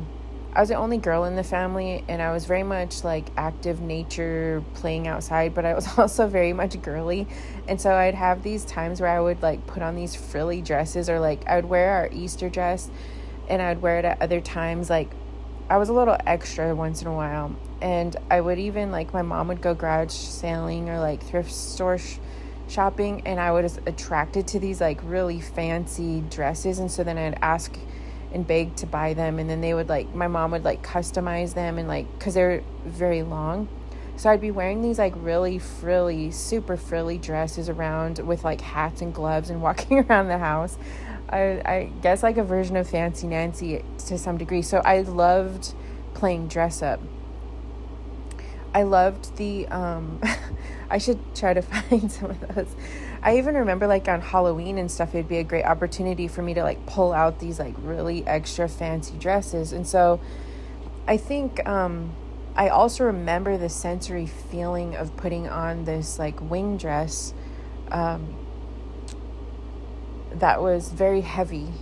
was the only girl in the family, and I was very much like active nature, playing outside, but I was also very much girly. And so I'd have these times where I would like put on these frilly dresses, or like I would wear our Easter dress and I would wear it at other times. Like I was a little extra once in a while. And I would even like, my mom would go garage sailing or like thrift store shopping, and I was attracted to these like really fancy dresses. And so then I'd ask and beg to buy them, and then they would like, my mom would like customize them, and like, because they're very long, so I'd be wearing these like really frilly, super frilly dresses around with like hats and gloves and walking around the house. I guess like a version of Fancy Nancy to some degree. So I loved playing dress up. I loved the, I should try to find some of those. I even remember like on Halloween and stuff, it'd be a great opportunity for me to like pull out these like really extra fancy dresses. And so I think, I also remember the sensory feeling of putting on this like wing dress, that was very heavy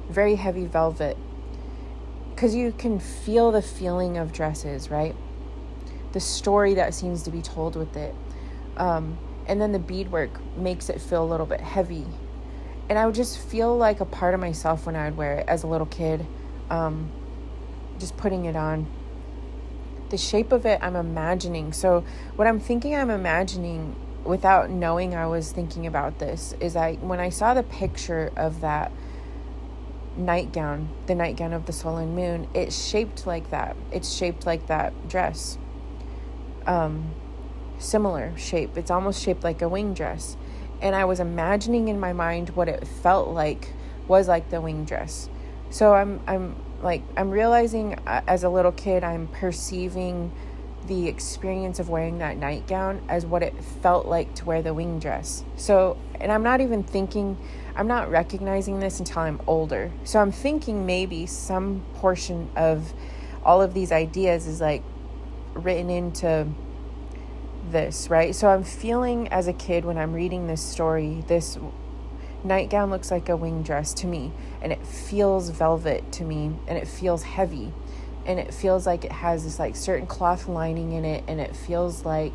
velvet, because you can feel the feeling of dresses, right? The story that seems to be told with it. And then the beadwork makes it feel a little bit heavy. And I would just feel like a part of myself when I would wear it as a little kid, just putting it on. The shape of it, I'm imagining. So what I'm thinking I'm imagining without knowing I was thinking about this is when I saw the picture of that nightgown, the nightgown of the Solen Moon, it's shaped like that. It's shaped like that dress. Similar shape. It's almost shaped like a wing dress. And I was imagining in my mind what it felt like was like the wing dress. So I'm realizing as a little kid, I'm perceiving the experience of wearing that nightgown as what it felt like to wear the wing dress. So, and I'm not recognizing this until I'm older. So I'm thinking maybe some portion of all of these ideas is like written into this, right? So I'm feeling as a kid when I'm reading this story, this nightgown looks like a wing dress to me, and it feels velvet to me, and it feels heavy, and it feels like it has this like certain cloth lining in it, and it feels like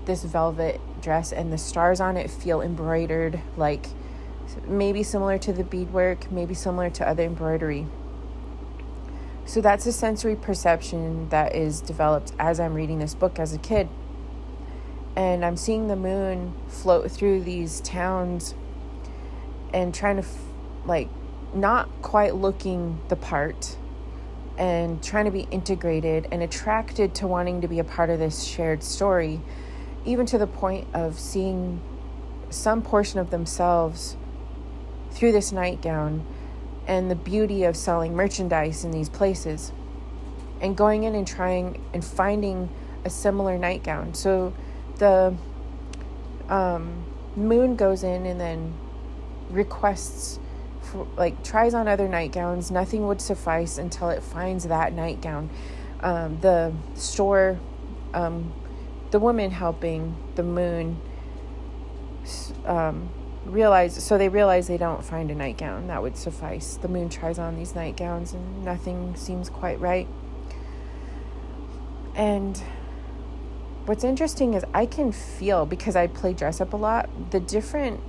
this velvet dress, and the stars on it feel embroidered, like maybe similar to the beadwork, maybe similar to other embroidery. So that's a sensory perception that is developed as I'm reading this book as a kid. And I'm seeing the moon float through these towns and trying to, not quite looking the part and trying to be integrated and attracted to wanting to be a part of this shared story, even to the point of seeing some portion of themselves through this nightgown and the beauty of selling merchandise in these places and going in and trying and finding a similar nightgown. So the moon goes in and then requests for, tries on other nightgowns. Nothing would suffice until it finds that nightgown. The store, the woman helping the moon realize they don't find a nightgown that would suffice. The moon tries on these nightgowns and nothing seems quite right. And what's interesting is I can feel, because I play dress up a lot, the different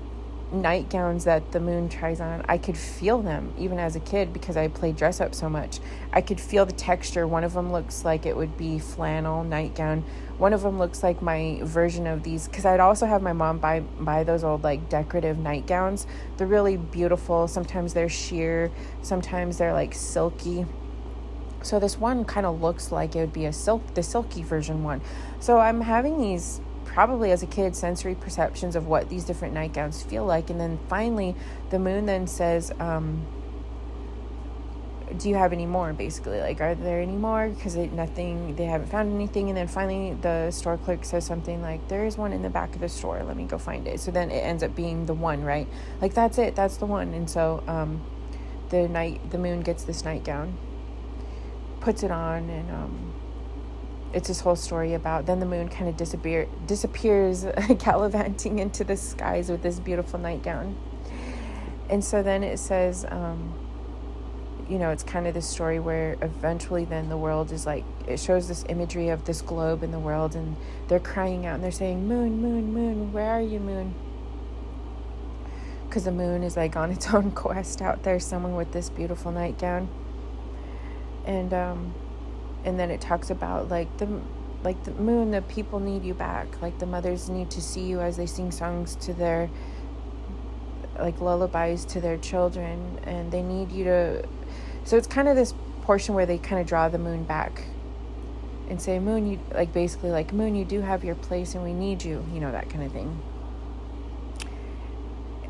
nightgowns that the moon tries on. I could feel them even as a kid because I played dress up so much. I could feel the texture. One of them looks like it would be flannel nightgown. One of them looks like my version of these, because I'd also have my mom buy those old decorative nightgowns. They're really beautiful. Sometimes they're sheer, sometimes they're silky. So this one kind of looks like it would be the silky version one. So I'm having these, probably as a kid, sensory perceptions of what these different nightgowns feel like. And then finally the moon then says, do you have any more, basically? Are there any more? Because they haven't found anything. And then finally the store clerk says something like, there is one in the back of the store, let me go find it. So then it ends up being the one, right? That's it, that's the one. And so the moon gets this nightgown, puts it on, and it's this whole story about, then the moon kind of disappears gallivanting into the skies with this beautiful nightgown. And so then it says, it's kind of this story where eventually then the world is it shows this imagery of this globe in the world, and they're crying out and they're saying, moon, moon, moon, where are you, moon? Because the moon is on its own quest out there, someone with this beautiful nightgown. And then it talks about the moon, the people need you back. The mothers need to see you as they sing songs to their lullabies to their children, and they need you to. So it's kind of this portion where they kind of draw the moon back and say, moon, you basically moon, you do have your place and we need you, that kind of thing.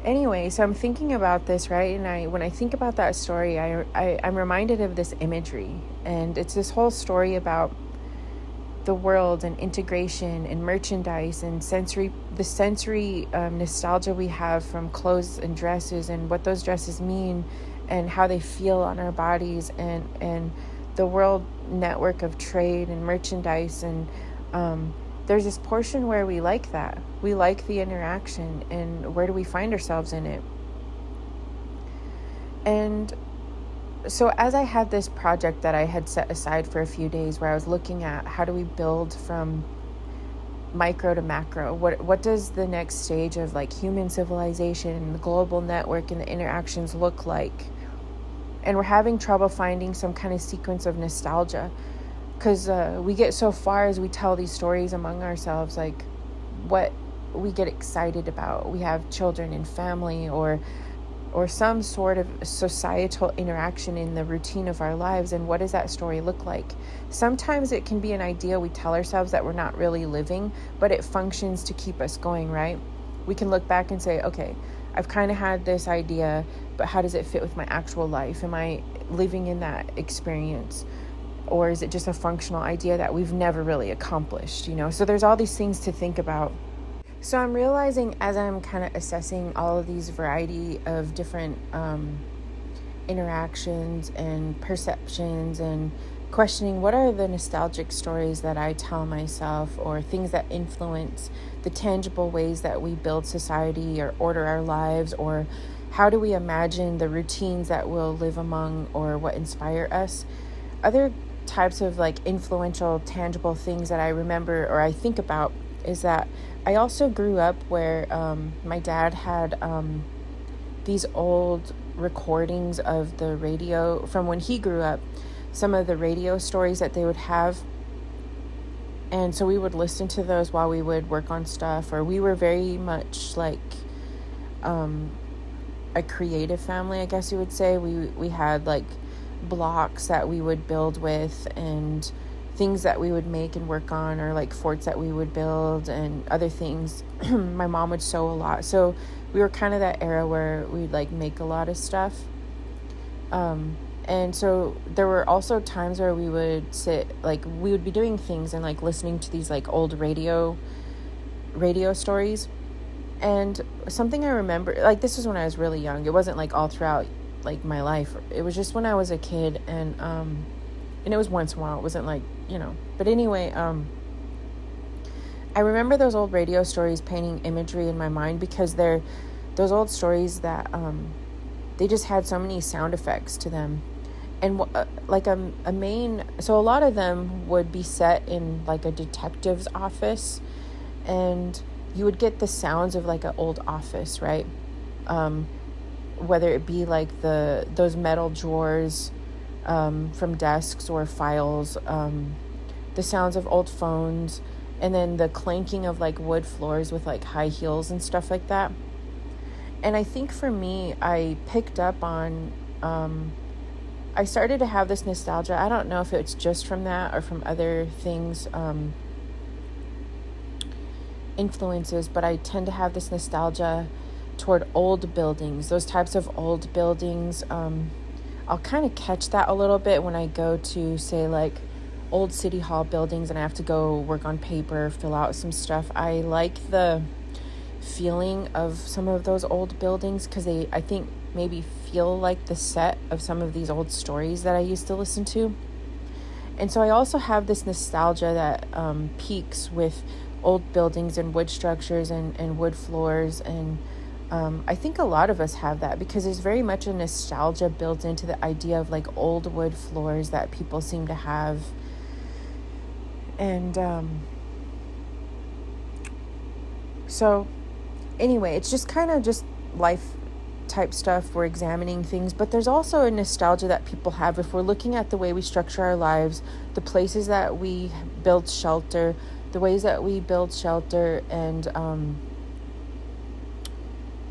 Anyway, so I'm thinking about this, right? And when I think about that story, I'm reminded of this imagery. And it's this whole story about the world and integration and merchandise and the sensory nostalgia we have from clothes and dresses and what those dresses mean and how they feel on our bodies, and the world network of trade and merchandise. And there's this portion where we like that. We like the interaction, and where do we find ourselves in it? And so as I had this project that I had set aside for a few days, where I was looking at how do we build from micro to macro, what does the next stage of like human civilization and the global network and the interactions look like? And we're having trouble finding some kind of sequence of nostalgia, because we get so far as we tell these stories among ourselves, like what we get excited about. We have children and family, or some sort of societal interaction in the routine of our lives, and what does that story look like? Sometimes it can be an idea we tell ourselves that we're not really living, but it functions to keep us going, right? We can look back and say, okay, I've kind of had this idea, but how does it fit with my actual life? Am I living in that experience? Or is it just a functional idea that we've never really accomplished, So there's all these things to think about. So I'm realizing, as I'm kind of assessing all of these variety of different interactions and perceptions, and questioning what are the nostalgic stories that I tell myself, or things that influence the tangible ways that we build society or order our lives, or how do we imagine the routines that we'll live among, or what inspire us. Other types of like influential, tangible things that I remember or I think about is that I also grew up where my dad had these old recordings of the radio from when he grew up, some of the radio stories that they would have. And so we would listen to those while we would work on stuff, or we were very much like a creative family, I guess you would say. We had like blocks that we would build with, and things that we would make and work on, or like forts that we would build and other things. My mom would sew a lot, so we were kind of that era where we'd like make a lot of stuff. And so there were also times where we would sit, like we would be doing things and like listening to these like old radio stories. And something I remember, like this was when I was really young, it wasn't like all throughout like my life, it was just when I was a kid, and it was once in a while, it wasn't like, but anyway, I remember those old radio stories painting imagery in my mind, because they're those old stories that they just had so many sound effects to them. And like so a lot of them would be set in like a detective's office, and you would get the sounds of like an old office, right? Whether it be like those metal drawers from desks or files, the sounds of old phones, and then the clanking of like wood floors with like high heels and stuff like that. And I think for me, I picked up on, I started to have this nostalgia. I don't know if it's just from that or from other things, influences, but I tend to have this nostalgia toward old buildings, those types of old buildings. I'll kind of catch that a little bit when I go to, say, like old city hall buildings and I have to go work on paper, fill out some stuff. I like the feeling of some of those old buildings, because they, I think, maybe feel like the set of some of these old stories that I used to listen to. And so I also have this nostalgia that peaks with old buildings and wood structures and wood floors. And I think a lot of us have that, because there's very much a nostalgia built into the idea of like old wood floors that people seem to have. And so anyway, it's just kind of just life type stuff. We're examining things, but there's also a nostalgia that people have if we're looking at the way we structure our lives, the places that we build shelter, the ways that we build shelter and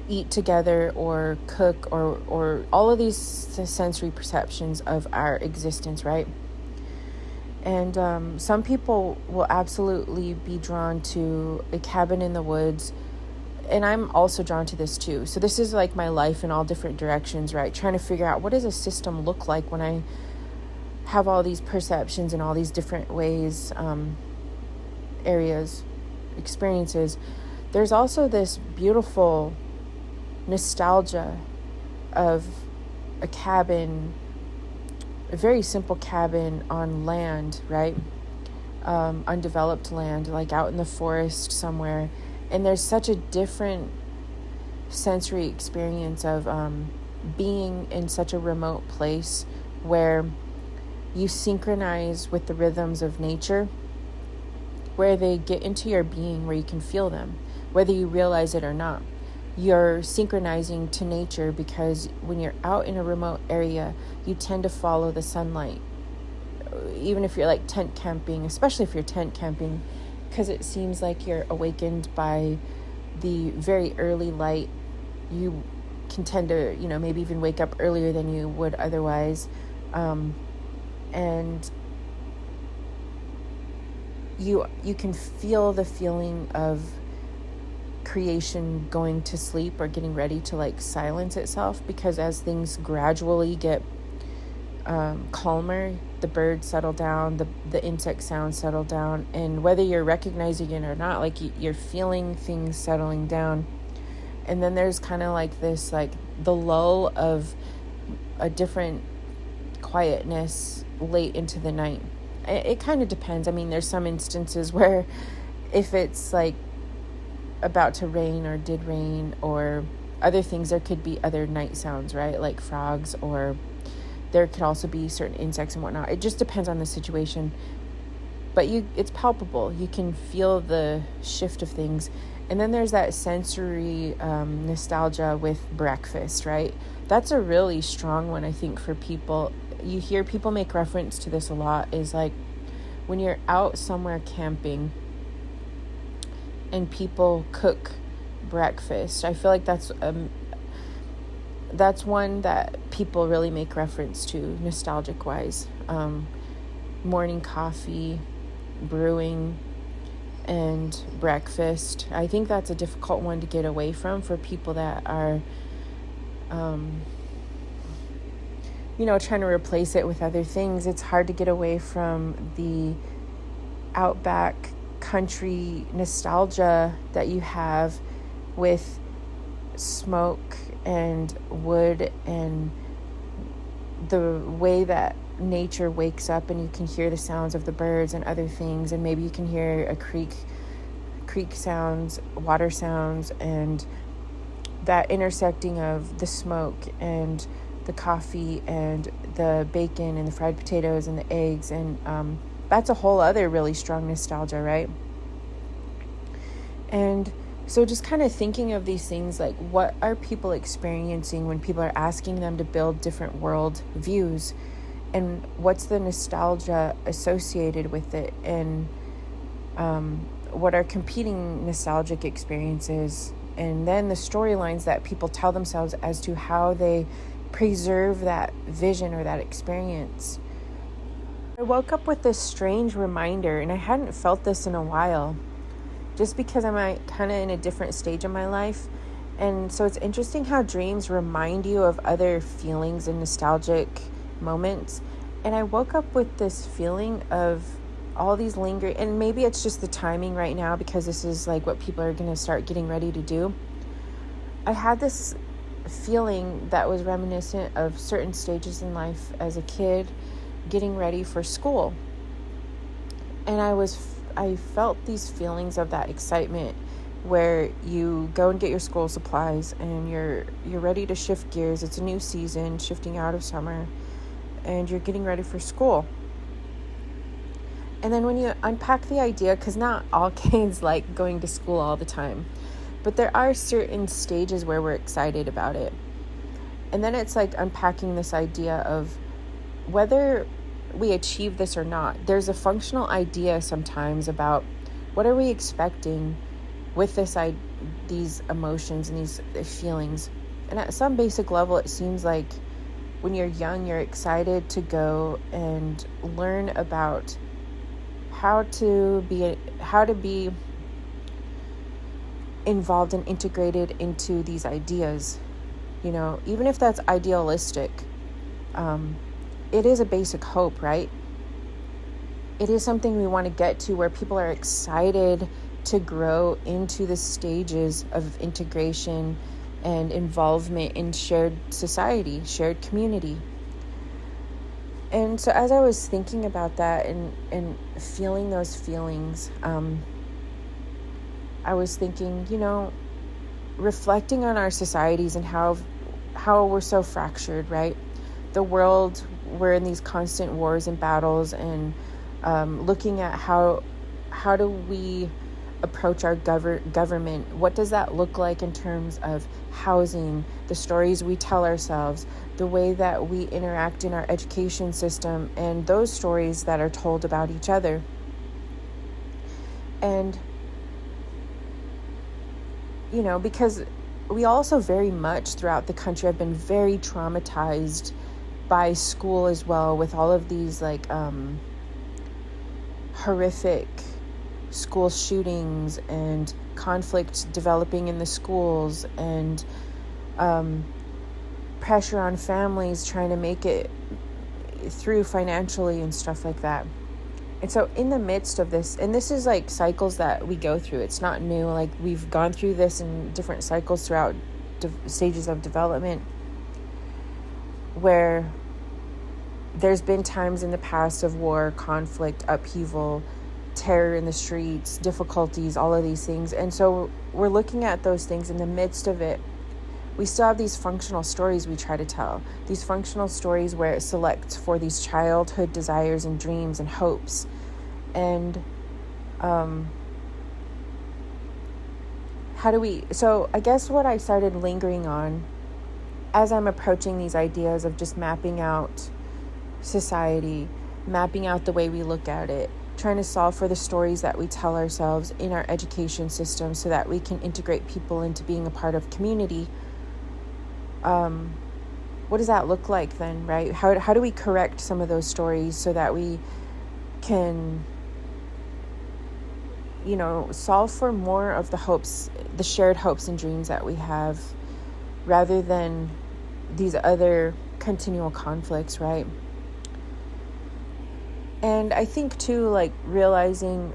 eat together or cook, or all of these sensory perceptions of our existence, right? And some people will absolutely be drawn to a cabin in the woods, and I'm also drawn to this too. So this is like my life in all different directions, right? Trying to figure out, what does a system look like when I have all these perceptions in all these different ways areas, experiences, there's also this beautiful nostalgia of a cabin, a very simple cabin on land, right? Undeveloped land, like out in the forest somewhere. And there's such a different sensory experience of being in such a remote place where you synchronize with the rhythms of nature, where they get into your being, where you can feel them, whether you realize it or not. You're synchronizing to nature because when you're out in a remote area, you tend to follow the sunlight. Even if you're like tent camping, especially if you're tent camping, because it seems like you're awakened by the very early light. You can tend to, maybe even wake up earlier than you would otherwise. And you can feel the feeling of creation going to sleep or getting ready to like silence itself, because as things gradually get calmer, the birds settle down, the insect sounds settle down, and whether you're recognizing it or not, like you're feeling things settling down. And then there's kind of like this, like the lull of a different quietness late into the night. It kind of depends. I mean, there's some instances where if it's like about to rain or did rain or other things, there could be other night sounds, right? Like frogs, or there could also be certain insects and whatnot. It just depends on the situation. But it's palpable. You can feel the shift of things. And then there's that sensory nostalgia with breakfast, right? That's a really strong one, I think, for people. You hear people make reference to this a lot, is like when you're out somewhere camping and people cook breakfast. I feel like that's one that people really make reference to nostalgic wise. Morning coffee, brewing, and breakfast. I think that's a difficult one to get away from for people that are trying to replace it with other things. It's hard to get away from the outback country nostalgia that you have with smoke and wood and the way that nature wakes up, and you can hear the sounds of the birds and other things, and maybe you can hear a creek sounds, water sounds, and that intersecting of the smoke and the coffee and the bacon and the fried potatoes and the eggs, and that's a whole other really strong nostalgia, right? And so just kind of thinking of these things, like what are people experiencing when people are asking them to build different world views, and what's the nostalgia associated with it, and what are competing nostalgic experiences, and then the storylines that people tell themselves as to how they preserve that vision or that experience. I woke up with this strange reminder, and I hadn't felt this in a while, just because I'm kind of in a different stage of my life. And so it's interesting how dreams remind you of other feelings and nostalgic moments. And I woke up with this feeling of all these lingering, and maybe it's just the timing right now because this is like what people are going to start getting ready to do. I had this feeling that was reminiscent of certain stages in life as a kid getting ready for school. And I felt these feelings of that excitement where you go and get your school supplies and you're ready to shift gears. It's a new season, shifting out of summer, and you're getting ready for school. And then when you unpack the idea, because not all kids like going to school all the time, but there are certain stages where we're excited about it. And then it's like unpacking this idea of whether we achieve this or not. There's a functional idea sometimes about what are we expecting with these emotions and these feelings. And at some basic level, it seems like when you're young, you're excited to go and learn about how to be involved and integrated into these ideas. Even if that's idealistic, it is a basic hope, right? it is something we want to get to, where people are excited to grow into the stages of integration and involvement in shared society, shared community. And so as I was thinking about that and feeling those feelings, I was thinking, reflecting on our societies and how we're so fractured, right? The world, we're in these constant wars and battles, and looking at how do we approach our government? What does that look like in terms of housing, the stories we tell ourselves, the way that we interact in our education system, and those stories that are told about each other? And, because we also very much throughout the country have been very traumatized by school as well, with all of these horrific school shootings and conflict developing in the schools, and pressure on families trying to make it through financially and stuff like that. And so in the midst of this, and this is like cycles that we go through, it's not new, like we've gone through this in different cycles throughout stages of development, where there's been times in the past of war, conflict, upheaval, terror in the streets, difficulties, all of these things. And so we're looking at those things in the midst of it. We still have these functional stories we try to tell, these functional stories where it selects for these childhood desires and dreams and hopes. And so I guess what I started lingering on as I'm approaching these ideas of just mapping out society, mapping out the way we look at it, trying to solve for the stories that we tell ourselves in our education system so that we can integrate people into being a part of community. What does that look like then, right? How do we correct some of those stories so that we can, solve for more of the hopes, the shared hopes and dreams that we have, rather than these other continual conflicts, right? And I think too, like realizing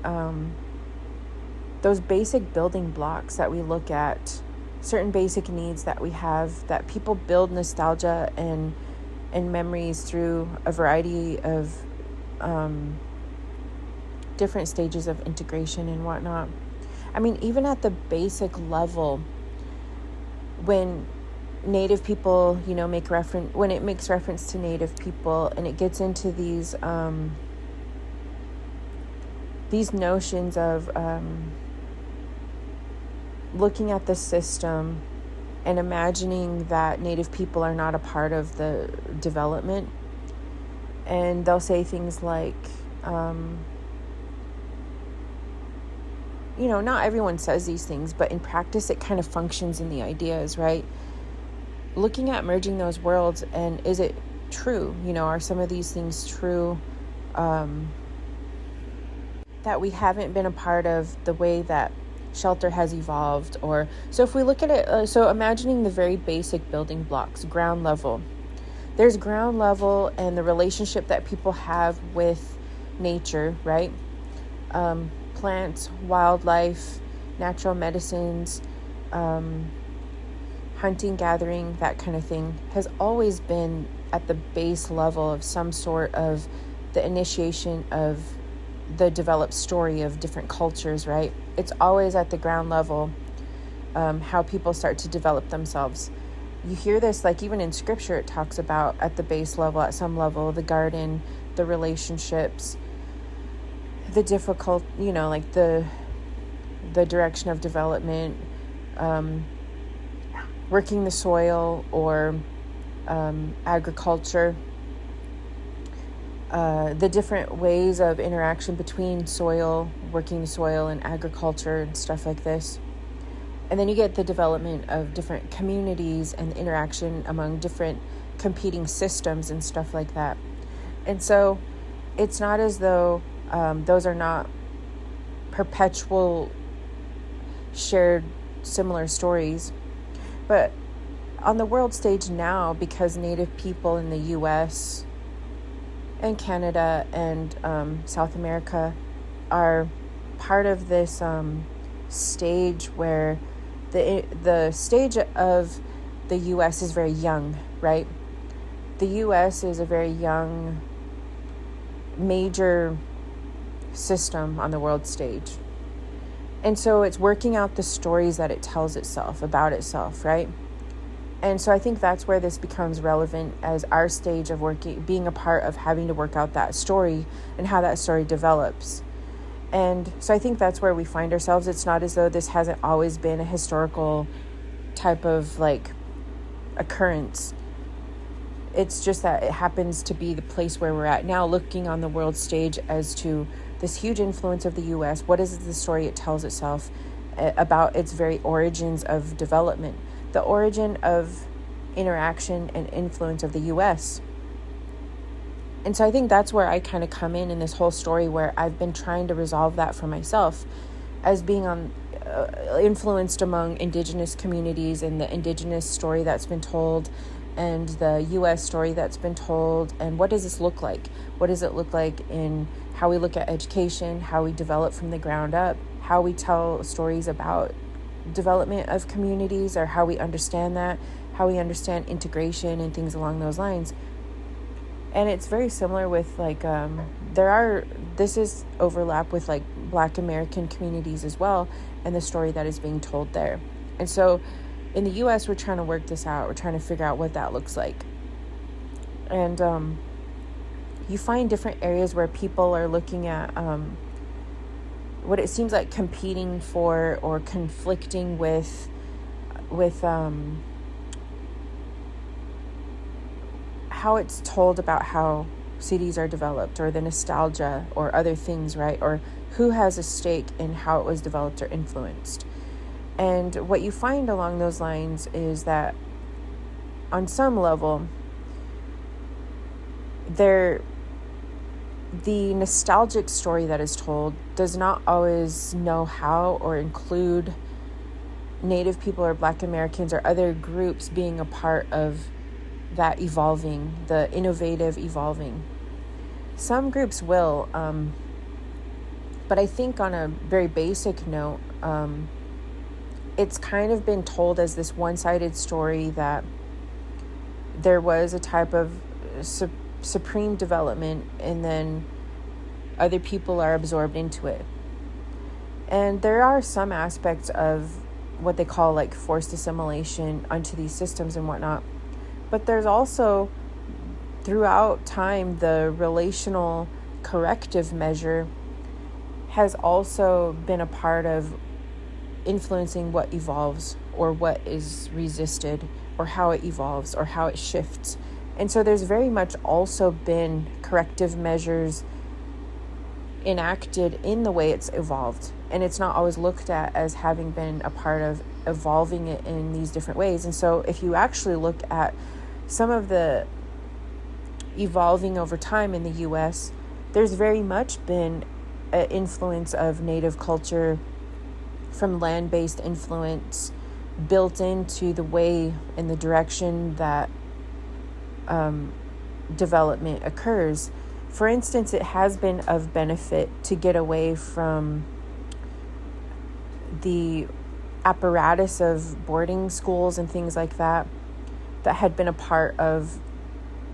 those basic building blocks that we look at, certain basic needs that we have, that people build nostalgia and memories through a variety of different stages of integration and whatnot. I mean, even at the basic level, when Native people, when it makes reference to Native people, and it gets into these notions of looking at the system and imagining that Native people are not a part of the development. And they'll say things like, not everyone says these things, but in practice it kind of functions in the ideas, right? Looking at merging those worlds, and is it true? Are some of these things true? That we haven't been a part of the way that shelter has evolved. Or so if we look at it, so imagining the very basic building blocks, ground level. There's ground level and the relationship that people have with nature, right? Plants, wildlife, natural medicines, hunting, gathering, that kind of thing has always been at the base level of some sort of the initiation of the developed story of different cultures, right? It's always at the ground level, how people start to develop themselves. You hear this, like even in scripture, it talks about at the base level, at some level, the garden, the relationships, the difficult, like the direction of development, working the soil, or agriculture, the different ways of interaction between soil, working the soil, and agriculture and stuff like this. And then you get the development of different communities and the interaction among different competing systems and stuff like that. And so it's not as though those are not perpetual shared similar stories. But on the world stage now, because Native people in the U.S. and Canada and South America are part of this stage where the stage of the U.S. is very young, right? The U.S. is a very young major system on the world stage. And so it's working out the stories that it tells itself about itself, right? And so I think that's where this becomes relevant as our stage of working, being a part of having to work out that story and how that story develops. And so I think that's where we find ourselves. It's not as though this hasn't always been a historical type of like occurrence. It's just that it happens to be the place where we're at now, looking on the world stage as to this huge influence of the U.S. What is the story it tells itself about its very origins of development, the origin of interaction and influence of the U.S. And so I think that's where I kind of come in this whole story, where I've been trying to resolve that for myself as being influenced among Indigenous communities, and the Indigenous story that's been told and the U.S. story that's been told. And what does this look like? What does it look like in how we look at education, how we develop from the ground up, how we tell stories about development of communities, or how we understand that, how we understand integration and things along those lines. And it's very similar with like this is overlap with like Black American communities as well, and the story that is being told there. And so in the U.S., we're trying to work this out. We're trying to figure out what that looks like. And you find different areas where people are looking at what it seems like competing for or conflicting with how it's told about how cities are developed, or the nostalgia or other things, right? Or who has a stake in how it was developed or influenced. And what you find along those lines is that on some level, the nostalgic story that is told does not always know how or include Native people or Black Americans or other groups being a part of that evolving, the innovative evolving. Some groups will, but I think on a very basic note, it's kind of been told as this one-sided story that there was a type of supreme development, and then other people are absorbed into it. And there are some aspects of what they call like forced assimilation onto these systems and whatnot. But there's also, throughout time, the relational corrective measure has also been a part of influencing what evolves, or what is resisted, or how it evolves, or how it shifts. And so there's very much also been corrective measures enacted in the way it's evolved. And it's not always looked at as having been a part of evolving it in these different ways. And so if you actually look at some of the evolving over time in the U.S., there's very much been an influence of Native culture from land-based influence built into the way and the direction that development occurs. For instance, it has been of benefit to get away from the apparatus of boarding schools and things like that had been a part of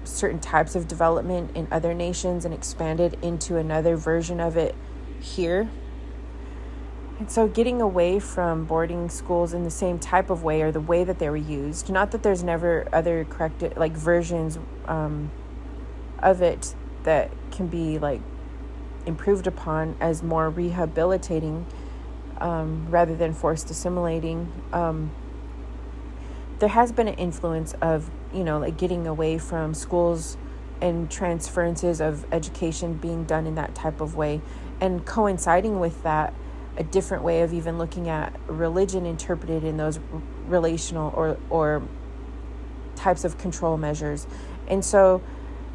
certain types of development in other nations and expanded into another version of it here. And so getting away from boarding schools in the same type of way, or the way that they were used, not that there's never other corrected like versions of it that can be like improved upon as more rehabilitating rather than forced assimilating. There has been an influence of, like getting away from schools and transferences of education being done in that type of way, and coinciding with that, a different way of even looking at religion interpreted in those relational or types of control measures. And so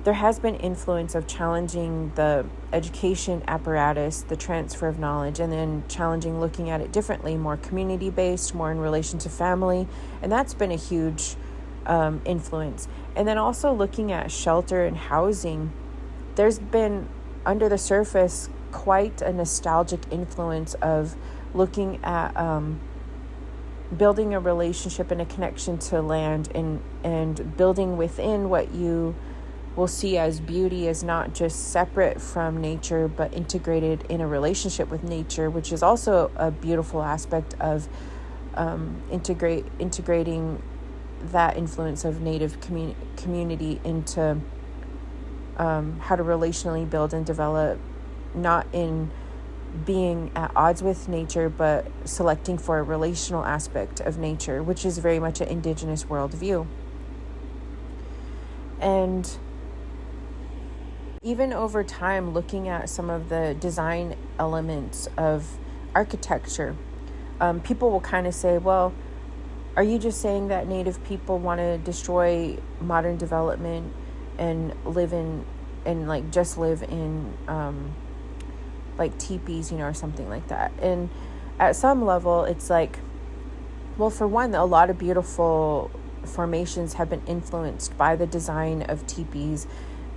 there has been influence of challenging the education apparatus, the transfer of knowledge, and then challenging looking at it differently, more community-based, more in relation to family. And that's been a huge influence. And then also looking at shelter and housing there's been under the surface quite a nostalgic influence of looking at building a relationship and a connection to land, and building within what you will see as beauty is not just separate from nature but integrated in a relationship with nature, which is also a beautiful aspect of integrating that influence of native community into how to relationally build and develop, not in being at odds with nature, but selecting for a relational aspect of nature, which is very much an indigenous worldview. And even over time, looking at some of the design elements of architecture, people will kind of say, well, are you just saying that Native people want to destroy modern development and live in like teepees, or something like that? And at some level, it's like, well, for one, a lot of beautiful formations have been influenced by the design of teepees.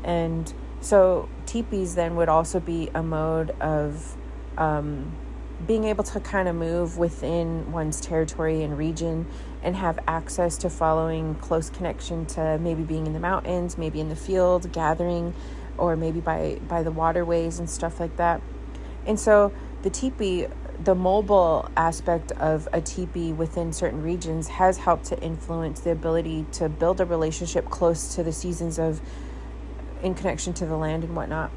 And so teepees then would also be a mode of being able to kind of move within one's territory and region and have access to following close connection to maybe being in the mountains, maybe in the field, gathering, or maybe by the waterways and stuff like that. And so the teepee, the mobile aspect of a teepee within certain regions has helped to influence the ability to build a relationship close to the seasons in connection to the land and whatnot.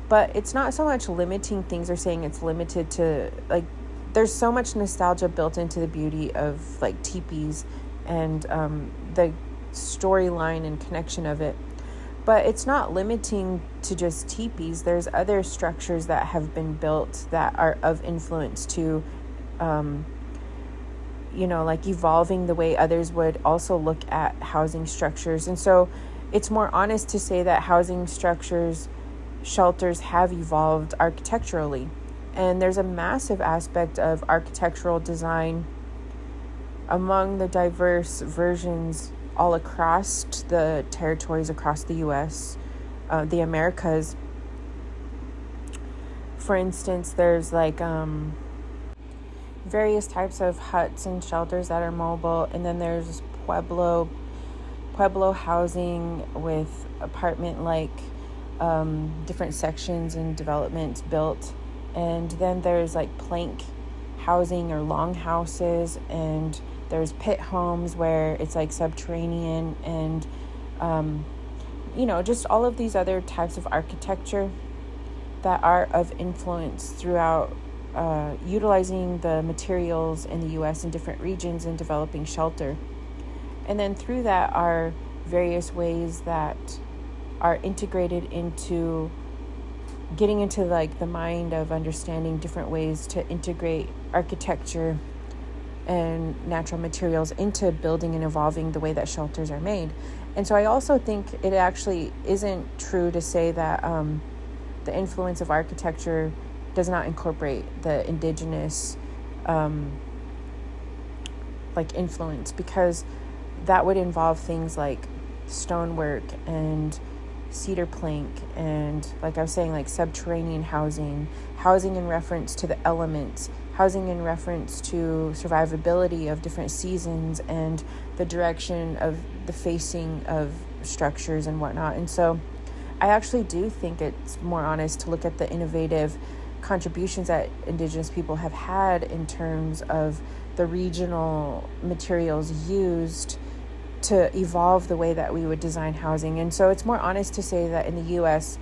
But it's not so much limiting things or saying it's limited to, like, there's so much nostalgia built into the beauty of like teepees and the storyline and connection of it. But it's not limiting to just teepees. There's other structures that have been built that are of influence to, like evolving the way others would also look at housing structures. And so it's more honest to say that housing structures, shelters have evolved architecturally. And there's a massive aspect of architectural design among the diverse versions all across the territories across the U.S., the Americas. For instance, there's like various types of huts and shelters that are mobile, and then there's Pueblo housing with apartment-like different sections and developments built. And then there's like plank housing or long houses, and there's pit homes where it's like subterranean, and just all of these other types of architecture that are of influence throughout utilizing the materials in the U.S. in different regions and developing shelter. And then through that are various ways that are integrated into getting into like the mind of understanding different ways to integrate architecture and natural materials into building and evolving the way that shelters are made. And so I also think it actually isn't true to say that the influence of architecture does not incorporate the indigenous influence, because that would involve things like stonework and cedar plank, and like I was saying, like subterranean housing in reference to the elements, housing in reference to survivability of different seasons and the direction of the facing of structures and whatnot. And so I actually do think it's more honest to look at the innovative contributions that Indigenous people have had in terms of the regional materials used to evolve the way that we would design housing. And so it's more honest to say that in the U.S.,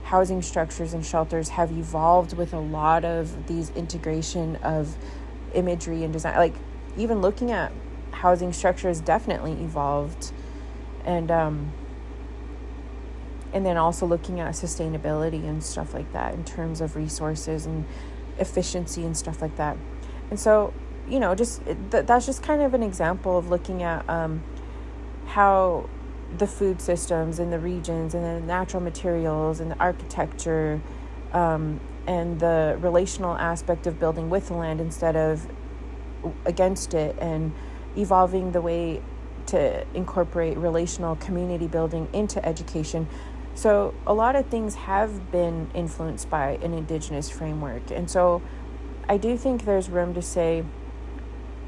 housing structures and shelters have evolved with a lot of these integration of imagery and design. Like even looking at housing structures definitely evolved. And then also looking at sustainability and stuff like that in terms of resources and efficiency and stuff like that. And so, that's just kind of an example of looking at how the food systems in the regions and the natural materials and the architecture and the relational aspect of building with the land instead of against it, and evolving the way to incorporate relational community building into education. So a lot of things have been influenced by an Indigenous framework. And so I do think there's room to say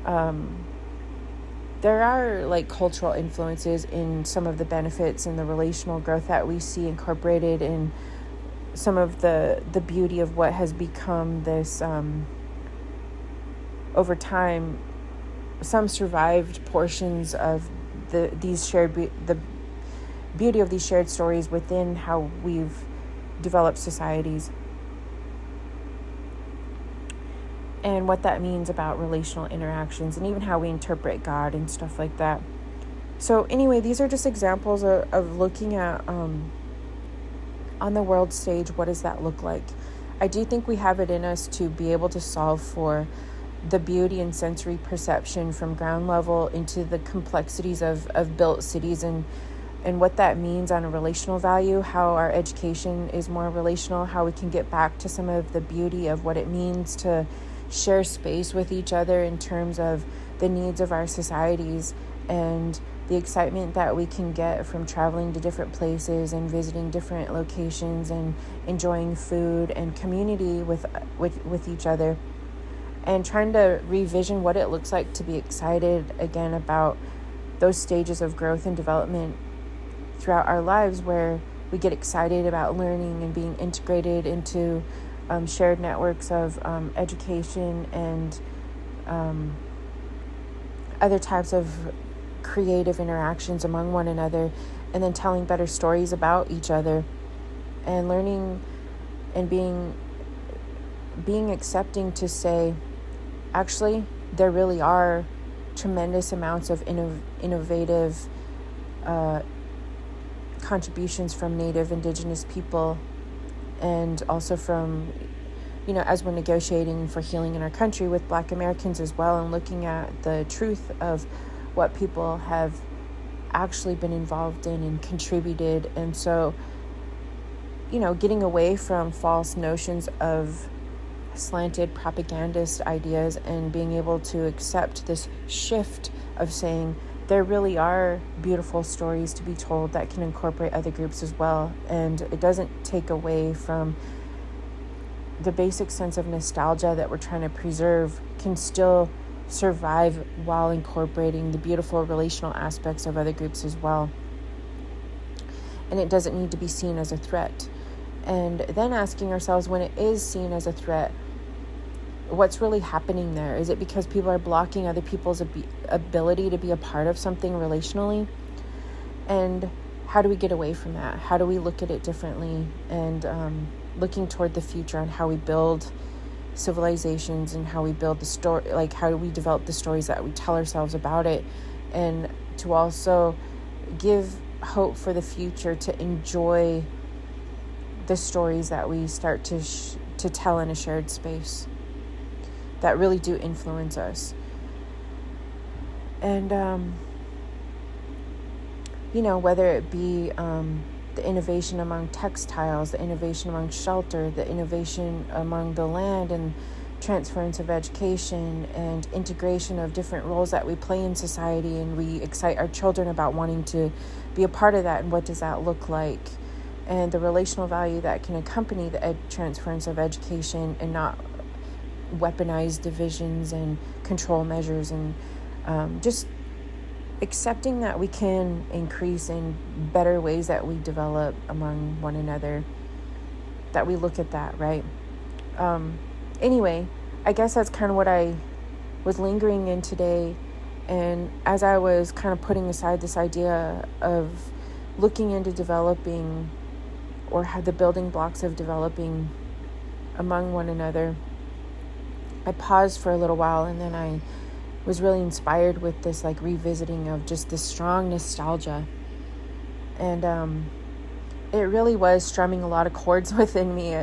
there are like cultural influences in some of the benefits and the relational growth that we see incorporated in some of the beauty of what has become this over time. Some survived portions of the beauty of these shared stories within how we've developed societies, and what that means about relational interactions and even how we interpret God and stuff like that. So anyway, these are just examples of looking at on the world stage, what does that look like? I do think we have it in us to be able to solve for the beauty and sensory perception from ground level into the complexities of built cities, and what that means on a relational value, how our education is more relational, how we can get back to some of the beauty of what it means to share space with each other in terms of the needs of our societies, and the excitement that we can get from traveling to different places and visiting different locations and enjoying food and community with each other, and trying to revision what it looks like to be excited again about those stages of growth and development throughout our lives, where we get excited about learning and being integrated into shared networks of education and other types of creative interactions among one another, and then telling better stories about each other, and learning and being accepting to say, actually, there really are tremendous amounts of innovative contributions from Native Indigenous people, and also from, as we're negotiating for healing in our country with Black Americans as well, and looking at the truth of what people have actually been involved in and contributed. And so, getting away from false notions of slanted propagandist ideas and being able to accept this shift of saying there really are beautiful stories to be told that can incorporate other groups as well. And it doesn't take away from the basic sense of nostalgia that we're trying to preserve, can still survive while incorporating the beautiful relational aspects of other groups as well. And it doesn't need to be seen as a threat. And then asking ourselves, when it is seen as a threat, what's really happening there? Is it because people are blocking other people's ability to be a part of something relationally? And how do we get away from that? How do we look at it differently? And looking toward the future on how we build civilizations and how we build the story, like how do we develop the stories that we tell ourselves about it, and to also give hope for the future, to enjoy the stories that we start to tell in a shared space that really do influence us. And whether it be the innovation among textiles, the innovation among shelter, the innovation among the land, and transference of education and integration of different roles that we play in society, and we excite our children about wanting to be a part of that, and what does that look like, and the relational value that can accompany the transference of education, and not weaponized divisions and control measures, and just accepting that we can increase in better ways that we develop among one another, that we look at that, right? Anyway, I guess that's kind of what I was lingering in today. And as I was kind of putting aside this idea of looking into developing, or how the building blocks of developing among one another, I paused for a little while, and then I was really inspired with this like revisiting of just this strong nostalgia. And it really was strumming a lot of chords within me.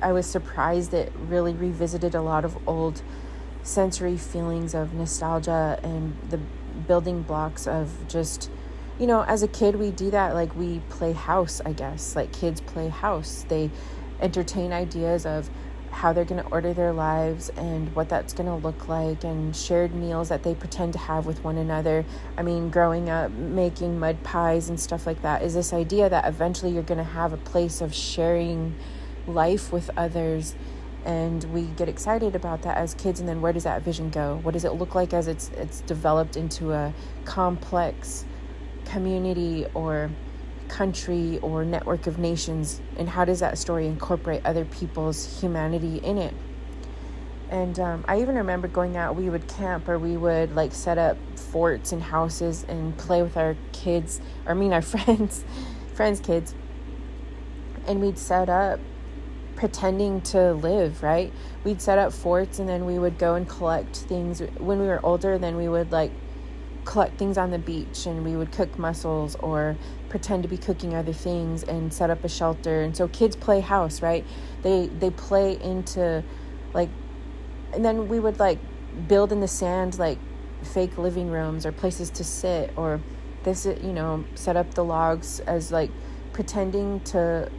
I was surprised it really revisited a lot of old sensory feelings of nostalgia, and the building blocks of just, as a kid we do that, like we play house, I guess, like kids play house. They entertain ideas of how they're going to order their lives and what that's going to look like, and shared meals that they pretend to have with one another. I mean, growing up making mud pies and stuff like that is this idea that eventually you're going to have a place of sharing life with others. And we get excited about that as kids, and then where does that vision go? What does it look like as it's developed into a complex community or country or network of nations, and how does that story incorporate other people's humanity in it? And I even remember going out, we would camp, or we would like set up forts and houses and play with our kids, or I mean our friends kids, and we'd set up pretending to live, right? We'd set up forts, and then we would go and collect things. When we were older, then we would like collect things on the beach, and we would cook mussels or pretend to be cooking other things and set up a shelter. And so kids play house, right? They play into like, and then we would like build in the sand like fake living rooms or places to sit, or this, set up the logs as like pretending to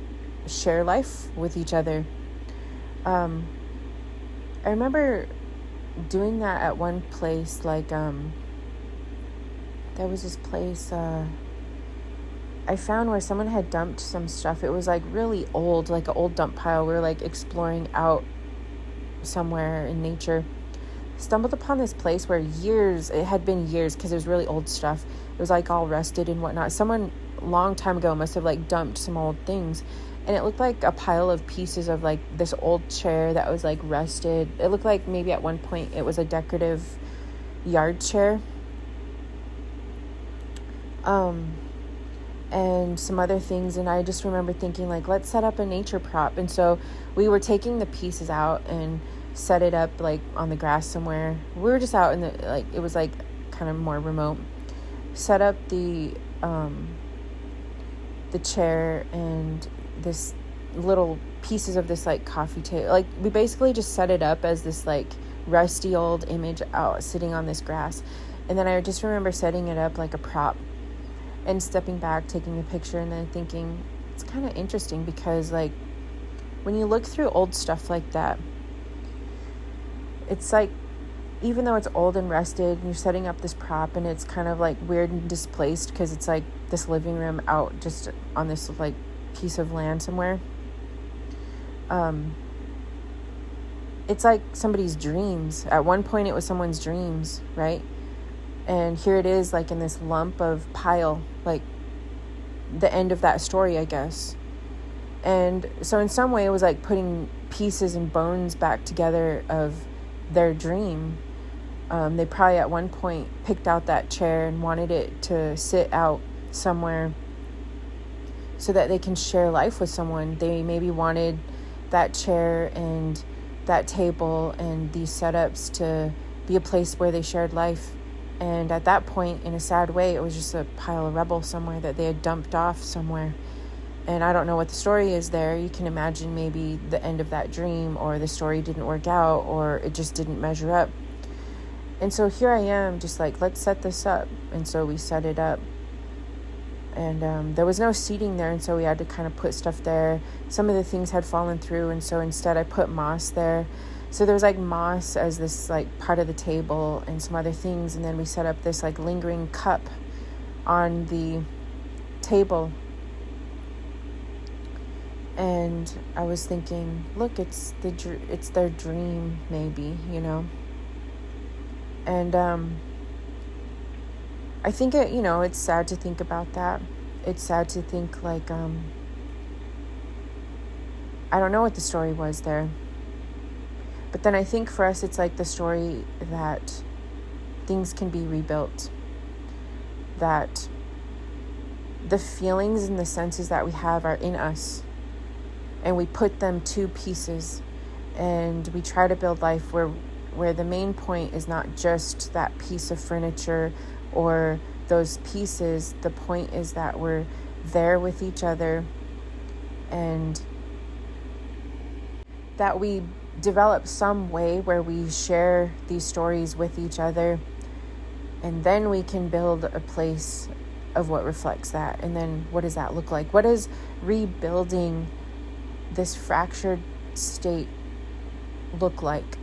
share life with each other. I remember doing that at one place, like there was this place I found where someone had dumped some stuff. It was like really old, like an old dump pile. We were like exploring out somewhere in nature. Stumbled upon this place where it had been years, because it was really old stuff. It was like all rusted and whatnot. Someone long time ago must have like dumped some old things. And it looked like a pile of pieces of like this old chair that was like rusted. It looked like maybe at one point it was a decorative yard chair. And some other things. And I just remember thinking like, let's set up a nature prop. And so we were taking the pieces out and set it up like on the grass somewhere. We were just out in the, like, it was like kind of more remote. Set up the chair and this little pieces of this like coffee table. Like we basically just set it up as this like rusty old image out sitting on this grass. And then I just remember setting it up like a prop and stepping back, taking a picture, and then thinking it's kind of interesting, because like when you look through old stuff like that, it's like, even though it's old and rusted, and you're setting up this prop and it's kind of like weird and displaced because it's like this living room out just on this like piece of land somewhere. It's like somebody's dreams. At one point it was someone's dreams, right? And here it is like in this lump of pile, like the end of that story, I guess. And so in some way it was like putting pieces and bones back together of their dream. They probably at one point picked out that chair and wanted it to sit out somewhere so that they can share life with someone. They maybe wanted that chair and that table and these setups to be a place where they shared life. And at that point, in a sad way, it was just a pile of rubble somewhere that they had dumped off somewhere. And I don't know what the story is there. You can imagine maybe the end of that dream, or the story didn't work out, or it just didn't measure up. And so here I am, just like, let's set this up. And so we set it up. And there was no seating there, and so we had to kind of put stuff there. Some of the things had fallen through, and so instead I put moss there. So there was like moss as this like part of the table and some other things. And then we set up this like lingering cup on the table. And I was thinking, look, it's their dream, maybe, And I think it's sad to think about that. It's sad to think like, I don't know what the story was there. But then I think for us, it's like the story that things can be rebuilt. That the feelings and the senses that we have are in us. And we put them to pieces. And we try to build life where the main point is not just that piece of furniture or those pieces. The point is that we're there with each other, and that we develop some way where we share these stories with each other, and then we can build a place of what reflects that. And then what does that look like? What does rebuilding this fractured state look like?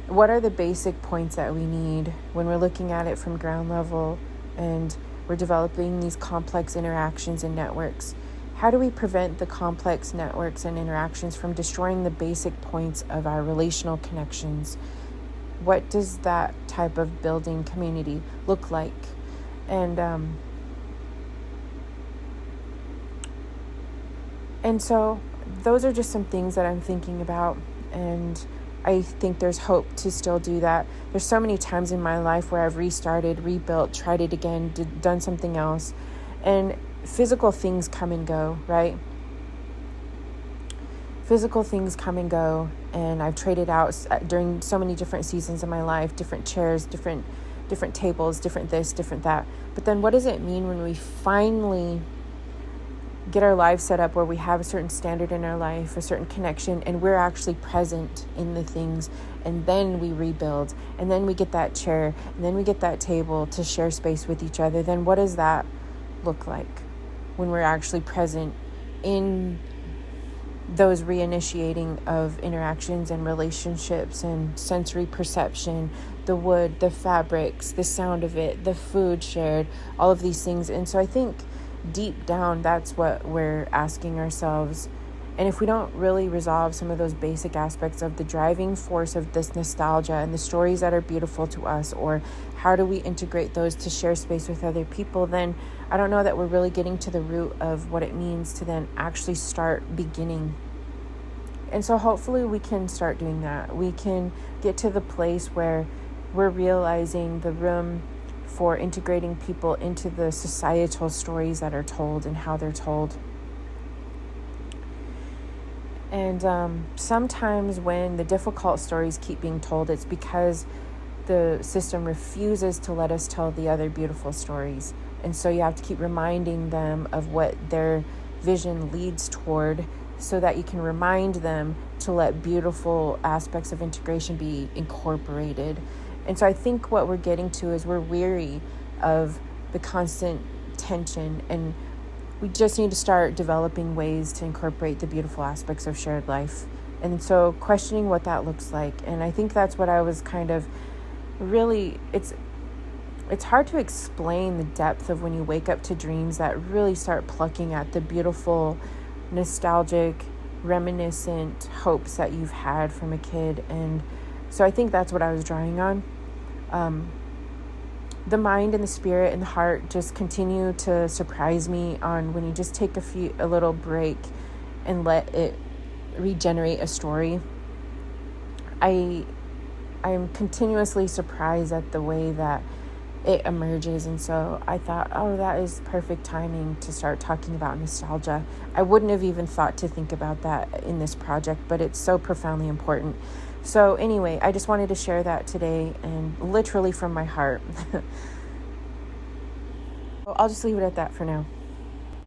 What are the basic points that we need when we're looking at it from ground level and we're developing these complex interactions and networks? How do we prevent the complex networks and interactions from destroying the basic points of our relational connections? What does that type of building community look like? And so those are just some things that I'm thinking about, and I think there's hope to still do that. There's so many times in my life where I've restarted, rebuilt, tried it again, done something else, and physical things come and go, right? Physical things come and go, and I've traded out during so many different seasons of my life, different chairs, different tables, different this, different that. But then what does it mean when we finally get our lives set up where we have a certain standard in our life, a certain connection, and we're actually present in the things, and then we rebuild, and then we get that chair, and then we get that table to share space with each other? Then what does that look like when we're actually present in those reinitiating of interactions and relationships and sensory perception, the wood, the fabrics, the sound of it, the food shared, all of these things? And so I think deep down, that's what we're asking ourselves. And if we don't really resolve some of those basic aspects of the driving force of this nostalgia and the stories that are beautiful to us, or how do we integrate those to share space with other people, then I don't know that we're really getting to the root of what it means to then actually start beginning. And so hopefully we can start doing that. We can get to the place where we're realizing the room for integrating people into the societal stories that are told and how they're told. And sometimes when the difficult stories keep being told, it's because the system refuses to let us tell the other beautiful stories. And so you have to keep reminding them of what their vision leads toward, so that you can remind them to let beautiful aspects of integration be incorporated. And so I think what we're getting to is we're weary of the constant tension, and we just need to start developing ways to incorporate the beautiful aspects of shared life. And so questioning what that looks like. And I think that's what I was kind of really, it's hard to explain the depth of when you wake up to dreams that really start plucking at the beautiful, nostalgic, reminiscent hopes that you've had from a kid. And so I think that's what I was drawing on. The mind and the spirit and the heart just continue to surprise me on when you just take a little break and let it regenerate a story. I'm continuously surprised at the way that it emerges. And so I thought, that is perfect timing to start talking about nostalgia. I wouldn't have even thought to think about that in this project, but it's so profoundly important. So anyway, I just wanted to share that today, and literally from my heart. I'll just leave it at that for now.